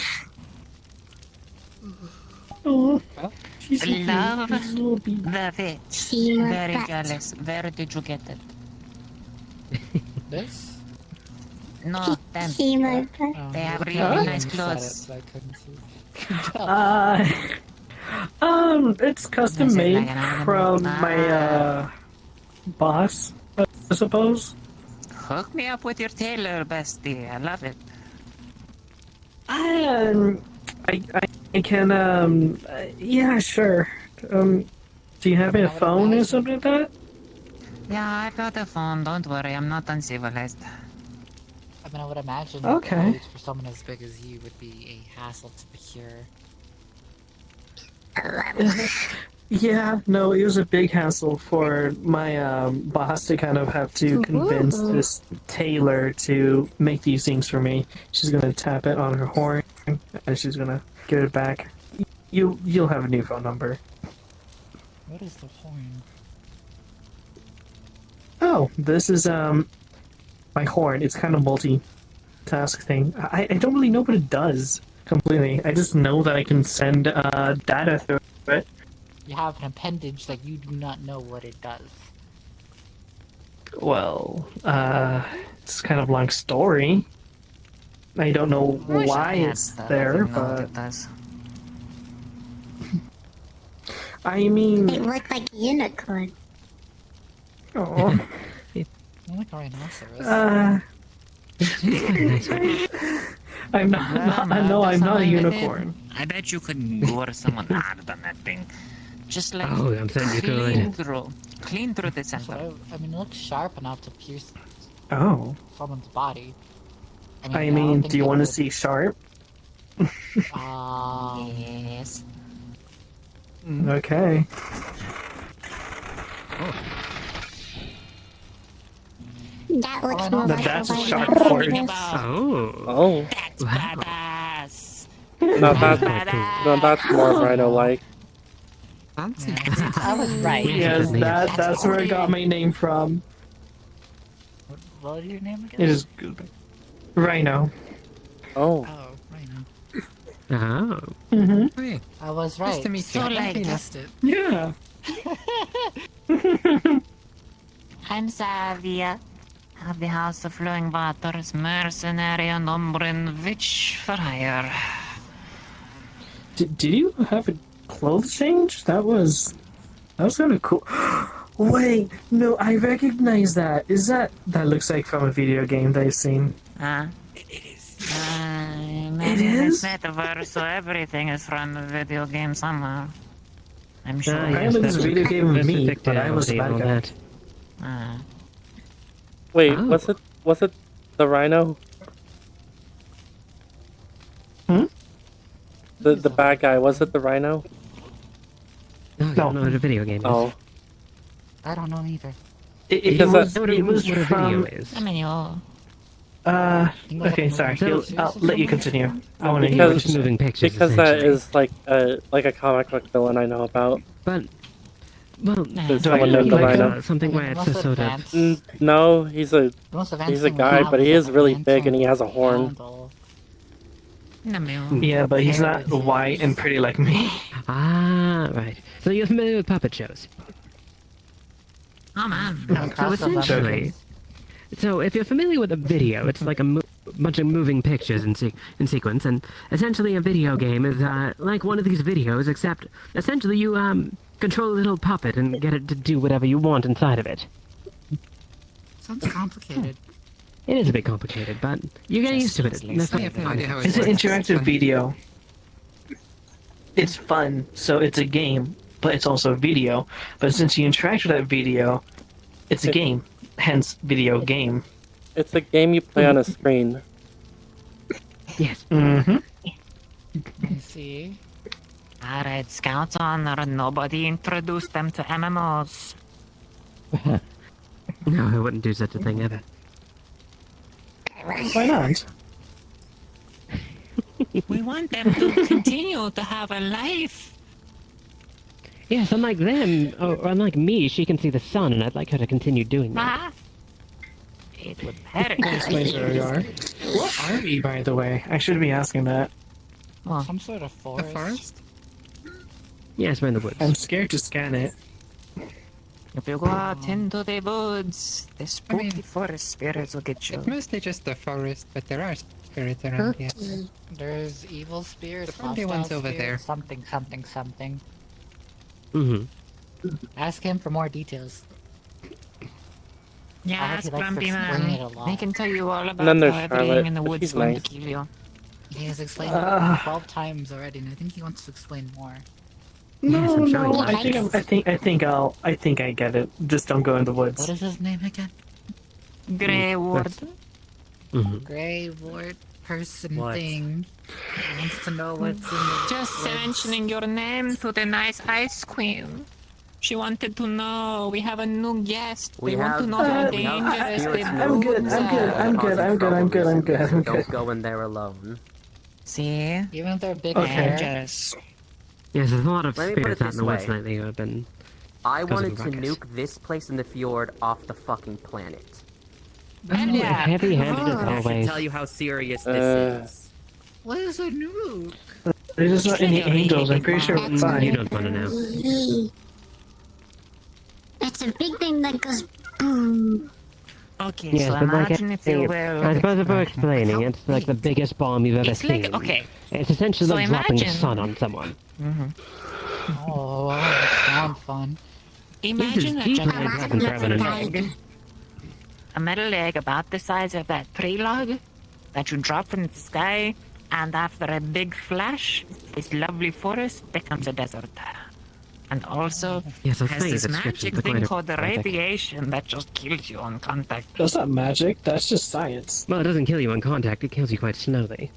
Oh, Love the fit. Seymour Very Butts. jealous. Where did you get it? This? No, them. Seymour Butts. They have really Huh? nice Said it, clothes. so I couldn't see. It's custom Is it made like an animal? from my boss, I suppose. Hook me up with your tailor, bestie. I love it. I can yeah, sure. Do you have a phone or something like that? Yeah, I've got a phone. Don't worry, I'm not uncivilized. I mean, I would imagine Okay. clothes for someone as big as you would be a hassle to procure. Yeah, no, it was a big hassle for my boss to kind of have to convince this tailor to make these things for me. She's gonna tap it on her horn, and she's gonna get it back. You'll have a new phone number. What is the horn? Oh, this is my horn. It's kind of multi-task thing. I don't really know what it does completely. I just know that I can send data through it. You have an appendage that you do not know what it does. Well, it's kind of a long story. I don't know why it's there, but I mean, It looked like a unicorn. oh, I'm like a rhinoceros. I'm not. No, I'm not a unicorn. I bet you could gore someone hard on that thing. Just like Oh, I'm saying you clean could. clean through the So, center. I mean, it looks sharp enough to pierce Oh, someone's body. I I mean, don't do think you it want to would- see sharp? Yes. Okay. That looks more like That's a white sharp rhinoceros. horn. Oh. That's Wow. badass. No, that's more rhino-like. Fancy. Yeah, I was right. Yes, that's where I got my name from. What is your name again? It is Rhino. Oh. Oh, rhino. Oh. Mm-hmm. Hey, I was nice right. to meet So you. like- I guessed it. Yeah. I'm Savia of the House of Flowing Waters, mercenary and Umbran witch for hire. Did you have a clothes change? That was kind of cool. Wait, no, I recognize that. Is that looks like from a video game that I've seen? Huh? It is. I'm It in is? this metaverse, so everything is from a video game somehow. I'm sure. Apparently there's a video game of me, but I was a bad guy. Ah. Wait, Oh. was it the rhino? Hmm? The bad guy, was it the rhino? No, you don't know what a video game is. Oh. I don't know either. It Because was Know what a video from. is. I mean, you. Okay, sorry. I'll let you continue. I want to hear Because- what you said. Moving pictures. Because that essentially. is like a comic book villain I know about. But, well, There's Do I someone look named the like rhino. something where it's a sort of. No, he's a The most he's a advanced thing we guy, have but he is is really like a big and he has a lantern horn. handle. Yeah, but he's not white and pretty like me. Ah, right. So you're familiar with puppet shows? Oh man. So essentially, so if you're familiar with a video, it's like a bunch of moving pictures in sequence, and essentially a video game is like one of these videos, except essentially you control a little puppet and get it to do whatever you want inside of it. Sounds complicated. It is a bit complicated, but you get used to it. I have no idea how it It's an works. interactive video. It's fun, so it's a game, but it's also a video. But since you interact with that video, it's a game, hence video game. It's a game you play on a screen. Yes. Mm-hmm. I see. Alright, Scouts Honor, nobody introduced them to MMOs. No, I wouldn't do such a thing ever. Why not? We want them to continue to have a life. Yes, unlike them, or unlike me, she can see the sun, and I'd like her to continue doing that. It would hurt. That explains where we are. What are we, by the way? I should be asking that. Some sort of forest. The forest? Yes, we're in the woods. I'm scared to scan it. If you go out into the woods, the spooky forest spirits will get you. It's mostly just the forest, but there are spirits around here. There's evil spirits, The probably one's hostile over spirits, there. something, something, something. Mm-hmm. Ask him for more details. I Yeah, heard ask he likes to Grumpy explain it a Man. lot. He can tell you all And about then how there's everything Charlotte, in the but woods is she's going nice. to kill you. He has explained it like 12 times already, and I think he wants to explain more. No, Yes, I'm no. sure I think I get it. Just don't go in the woods. What is his name again? Grey Ward. Mm-hmm. Grey Ward person What? thing. He wants to know what's in the Just woods. mentioning your name to the nice ice queen. She wanted to know. We have a new guest. We want have- to know how we have dangerous spirits the I'm good, woods I'm good, are. I'm good, I'm good, I'm good, I'm good, I'm good. Don't go in there alone. See? Even if they're big Okay. hair. Dangerous. Yes, there's a lot of Let me put spirits it out in this the woods way. lately who have been... I Causing wanted to ruckus. nuke this place in the fjord off the fucking planet. And yeah. Heavy-handed as I should always. tell you how serious this is. What is a nuke? There's just not any angels. I'm pretty sure we're You fine. don't want to know. It's a big thing that goes boom. Okay, Yes, so but like imagine if you I will. suppose if we're explaining, it's like the biggest bomb you've ever It's seen. like, okay. It's essentially So like dropping the imagine- sun on someone. Oh, that sounds fun. Imagine a deeply giant unpleasant for Evelyn. leg. A metal leg about the size of that tree log that you drop from the sky, and after a big flash, this lovely forest becomes a desert. And also, Yes, I'll has say this the description, magic but thing quite a- called the quite a- radiation that just kills you on contact. That's not magic. That's just science. Well, it doesn't kill you on contact, it kills you quite slowly.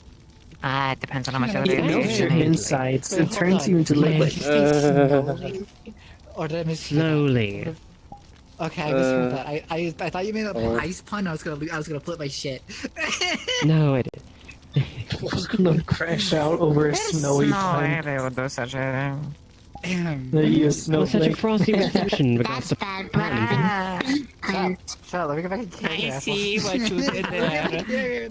It depends on how much of It the melts your radiation. insides. Wait, It hold turns on. you into liquid. Slowly. Or did I miss Slowly. Okay, I misheard that. I thought you made an ice pun. I was gonna flip my shit. No, it is. I was gonna crash out over a snowy No pine. way they would do such a thing. Damn. They use It was such a snowflake. frosty reception regards That's to bad, parents. but Shut up, let me go back and kill you. I see what you did there.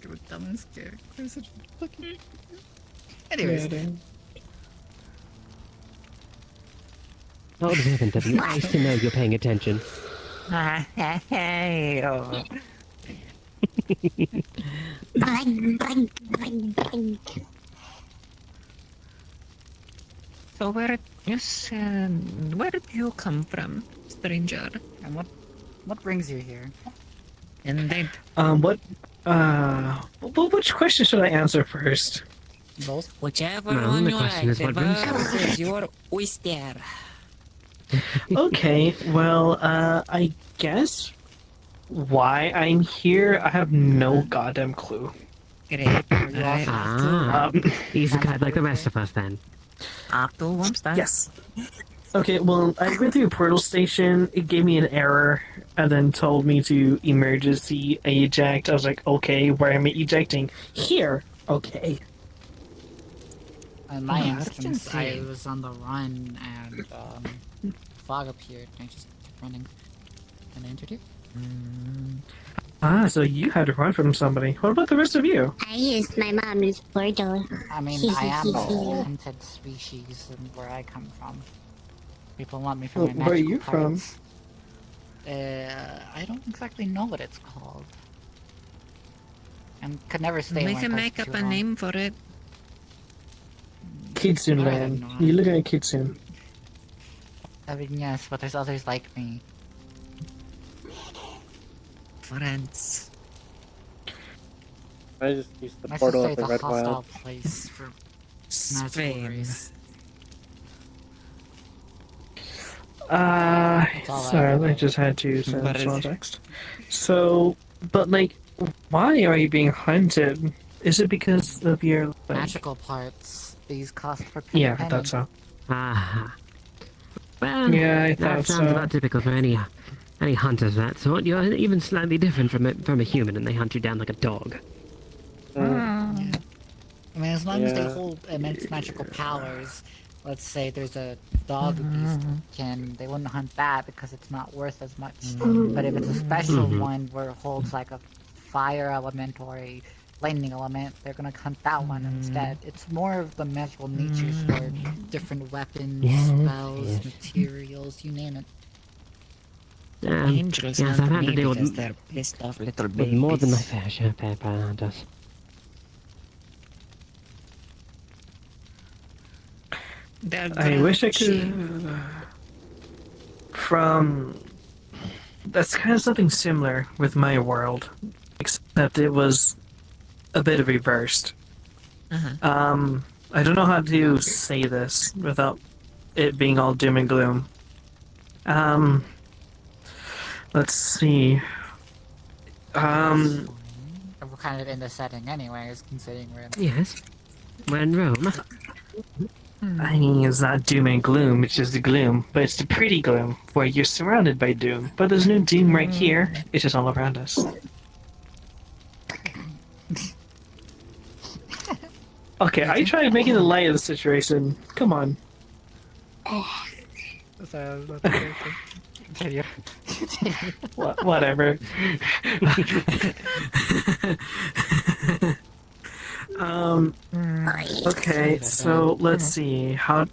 You're dumb and scared. You're such a fucking... Anyways. Not observant of you. Nice to know you're paying attention. Hey, oh. bang, bang, bang, bang. So where you said, where do you come from, stranger? And what brings you here? Indeed. Which question should I answer first? Both? Whichever No, one the you question like. is what brings you First is your oyster. Okay, well, I guess why I'm here, I have no goddamn clue. Great. Alright. Ah, he's a guy like the rest of us then. After Wumstar. Yes. Okay, well, I went through a portal station, it gave me an error, and then told me to emergency eject. I was like, okay, where am I ejecting? Here! Okay. In my Oh, instance, that's I insane. was on the run and fog appeared and I just kept running. And I entered here. Ah, so you had to run from somebody. What about the rest of you? I used my mom's portal. I mean, I am a hunted species where I come from. People want me for my magical Where are you parts. I don't exactly know what it's called. And could never stay We in can one make place up too a long. name for it. Kitsune I man. don't know. You're looking at Kitsune. I mean, yes, but there's others like me. Friends. I just used the Let's portal just say of it's the a Red hostile Wild. place for magical Spain. race. Sorry, I just had to send small text. So, but like, why are you being hunted? Is it because of your, like... Magical parts. These cost per penny. Yeah, I thought so. Ah. Well, Yeah, I that thought sounds so. about typical for any hunter of that sort. You're even slightly different from a human, and they hunt you down like a dog. Yeah. I mean, as long as they Yeah. hold immense magical powers, let's say there's a dog beastkin, they wouldn't hunt that because it's not worth as much. But if it's a special one where it holds like a fire element or a lightning element, they're gonna hunt that one instead. It's more of the magical natures for different weapons, spells, materials, you name it. Angels yes, I've hunt had me to deal because with, they're pissed off little with babies. more than my fair share of vampire hunters. I wish I could... That's kind of something similar with my world, except it was a bit reversed. I don't know how to say this without it being all doom and gloom. Let's see. We're kind of in the setting anyways, considering we're in Yes. We're in Rome. I mean, it's not doom and gloom, it's just the gloom, but it's the pretty gloom, where you're surrounded by doom. But there's no doom right here, it's just all around us. Okay, I tried making the light of the situation. Come on. Whatever. Okay, so let's see. How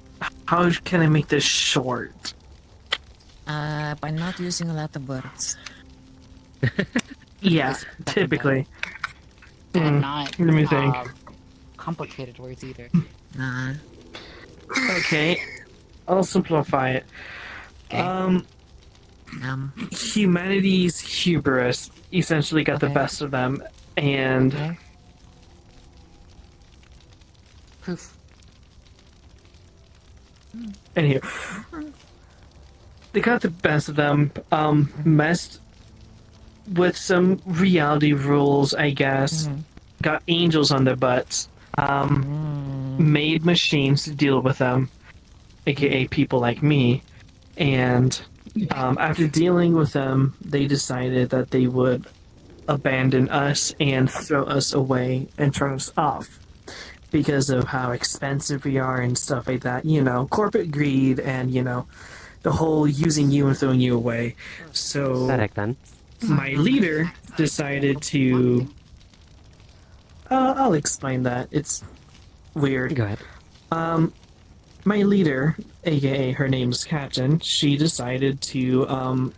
can I make this short? By not using a lot of words. Yeah, typically. And not Let me think. complicated words either. Nah. Okay, I'll simplify it. Humanity's hubris essentially got the best of them, and Poof. anywho, they got the best of them. Messed with some reality rules, I guess. Got angels on their butts. Made machines to deal with them, aka people like me, and after dealing with them, they decided that they would abandon us and throw us away and turn us off because of how expensive we are and stuff like that. You know, corporate greed and, you know, the whole using you and throwing you away. So Pathetic, then. my leader decided to... I'll explain that. It's weird. Go ahead. My leader, aka her name's Captain, she decided to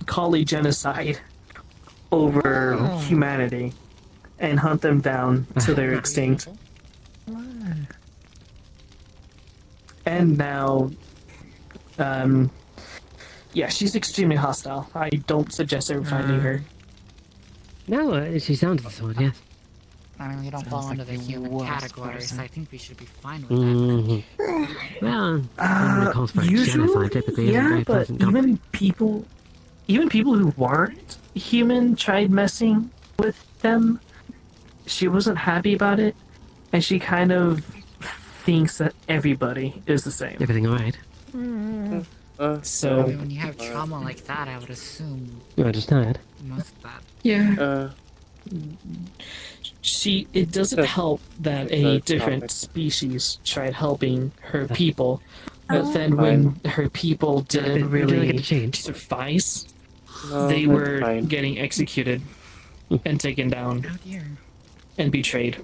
call a genocide over humanity and hunt them down to their extinct. And now, yeah, she's extremely hostile. I don't suggest ever finding her. No, she sounds the sort, yes. I mean, we don't fall Sounds under like the the human worst category, person. so I think we should be fine with that. Well, when it calls for Usually, genocide, typically isn't yeah, very but pleasant. even people who weren't human tried messing with them. She wasn't happy about it, and she kind of thinks that everybody is the same. Everything alright? So I mean, when you have trauma like that, I would assume You're just tired. most of that. yeah, it doesn't help that a different species tried helping her people, but then when her people didn't really suffice, No, they that's were fine. getting executed and taken down Oh dear. and betrayed.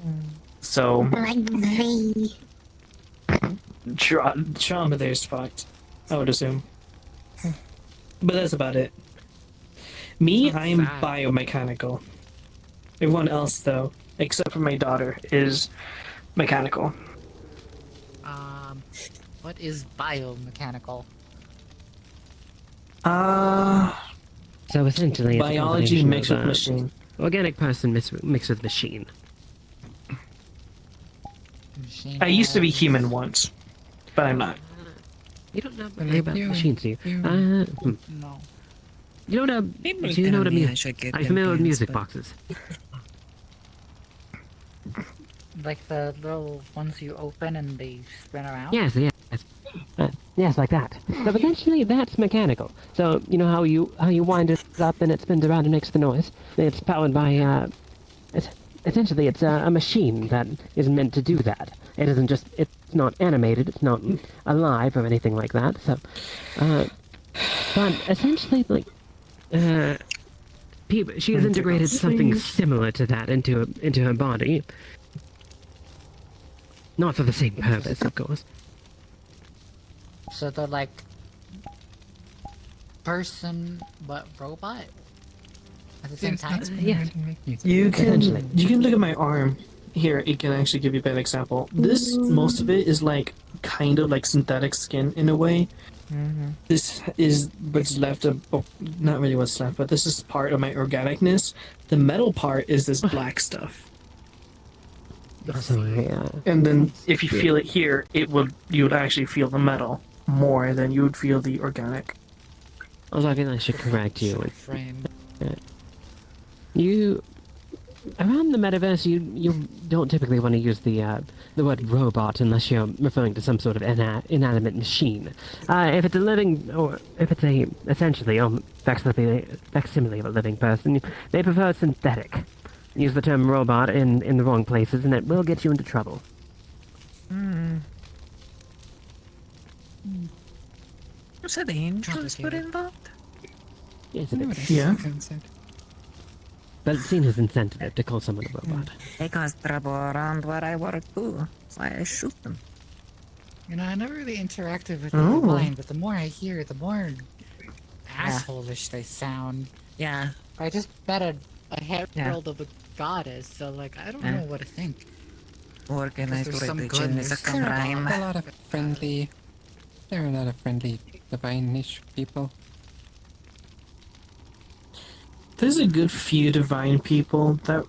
So Like V. trauma there's fucked, I would assume. But that's about it. Me, I am biomechanical. Everyone else, though, except for my daughter, is mechanical. What is biomechanical? So essentially, it's a Biology combination mixed of, with machine. Organic person mixed with machine. Machine I used to be hands. human once, but I'm not. You don't know Well, anything about you- machines, do you? you- No. You know what People do you know tell what a me I music? should get Are you familiar with implants, music but- boxes? Like the little ones you open and they spin around? Yes. Yes, like that. So essentially, that's mechanical. So you know how you wind it up and it spins around and makes the noise. It's powered by essentially it's a machine that is meant to do that. It isn't just it's not animated. It's not alive or anything like that. So, but essentially, like she has integrated something similar to that into her body. Not for the same purpose, of course. So they're like person but robot at the same Yes, time? that's Yeah. why I didn't make music. You can Essentially. look at my arm. Here, it can actually give you a better example. This, most of it is like kind of like synthetic skin in a way. This is what's left of, oh, not really what's left, but this is part of my organicness. The metal part is this black stuff. So, And then if you feel it here, you would actually feel the metal more than you would feel the organic. also, I feel I should correct you. Frame. You around the metaverse, you don't typically want to use the word robot unless you're referring to some sort of inanimate machine. If it's a living, or if it's essentially facsimile of a living person, they prefer synthetic. Use the term robot in the wrong places, and it will get you into trouble. So the angels were involved? Yes, I it know what is. a Yeah. concept. But it's seen as insensitive to call someone a robot. They cause trouble around where I work too, so I shoot them. You know, I never really interacted with Oh. the line, but the more I hear, the more asshole-ish they sound. Yeah. I just met a herald of a goddess, so like I don't know what to think. Organized there's some religion good is a and there's some crime. bad. There are a lot of friendly, divine-ish people. There's a good few divine people that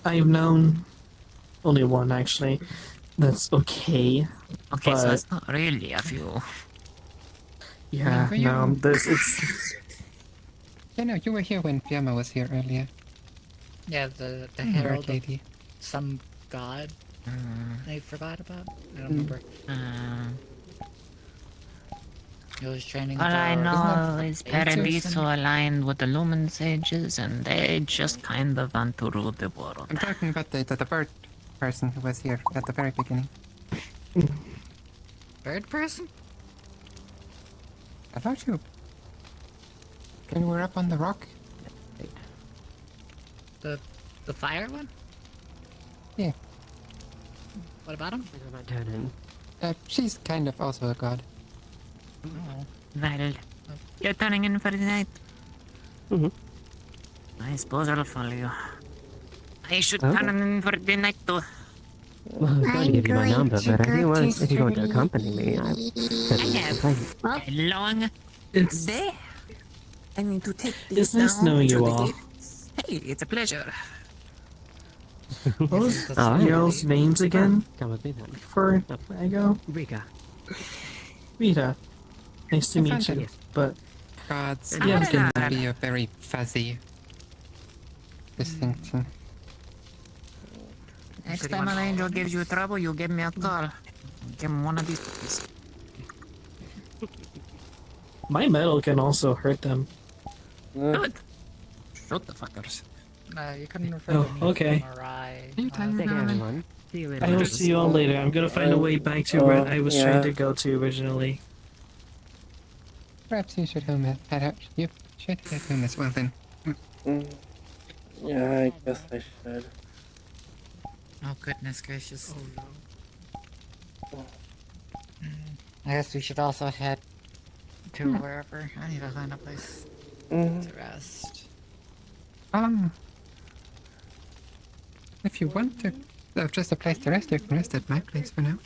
I've known. Only one, actually. That's okay. Okay, so but- it's not really a few. Yeah, Were you- no, it's... Yeah, no, you were here when Fiamma was here earlier. Yeah, the Bird herald of lady. some god I forgot about. I don't remember. He was training. All I the- know is Ancient Paradiso aligned with the Lumen Sages, and they just kind of want to rule the world. I'm talking about the bird person who was here at the very beginning. Bird person? About you. When we were up on the rock. The fire one? Yeah. What about him? She's kind of also a god. Oh. Well, you're turning in for the night. I suppose I'll follow you. I should Okay. turn in for the night too. Well, I was going to give you my number, but if you want to accompany me, I certainly have can. a long It's- day. I need to take It's this nice down knowing to you the all. gates. Hey, it's a pleasure. What was Alright. y'all's names again? Come with me then. Before I go? Rika. Rita. Nice to meet Fanta. you. But Gods Yeah, can good. be a very fuzzy distinction. Next time an angel gives you trouble, you give me a call. Give him one of these cookies. my metal can also hurt them. Good. Shoot the fuckers. You couldn't refer Oh, to me. okay. Mariah. Take Take care, everyone. See you later. I will see you all later. I'm gonna find a way back to where I was trying yeah. to go to originally. Perhaps you should head out. should head home as well then. Yeah, I guess I should. Oh goodness gracious. I guess we should also head to wherever. I need to find a place to rest. If you want to have just a place to rest, you can rest at my place for now.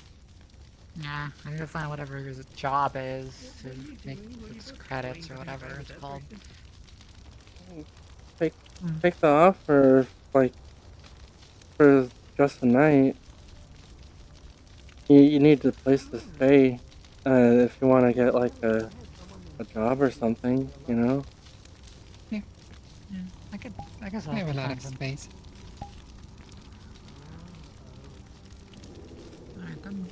Yeah, I need to find whatever his job is to make its credits or whatever it's called. Take the offer, like, for just a night. You need a place to stay, if you want to get, like, a job or something, you know? Yeah, I guess I'll We have a to lot find of some. space. Alright then.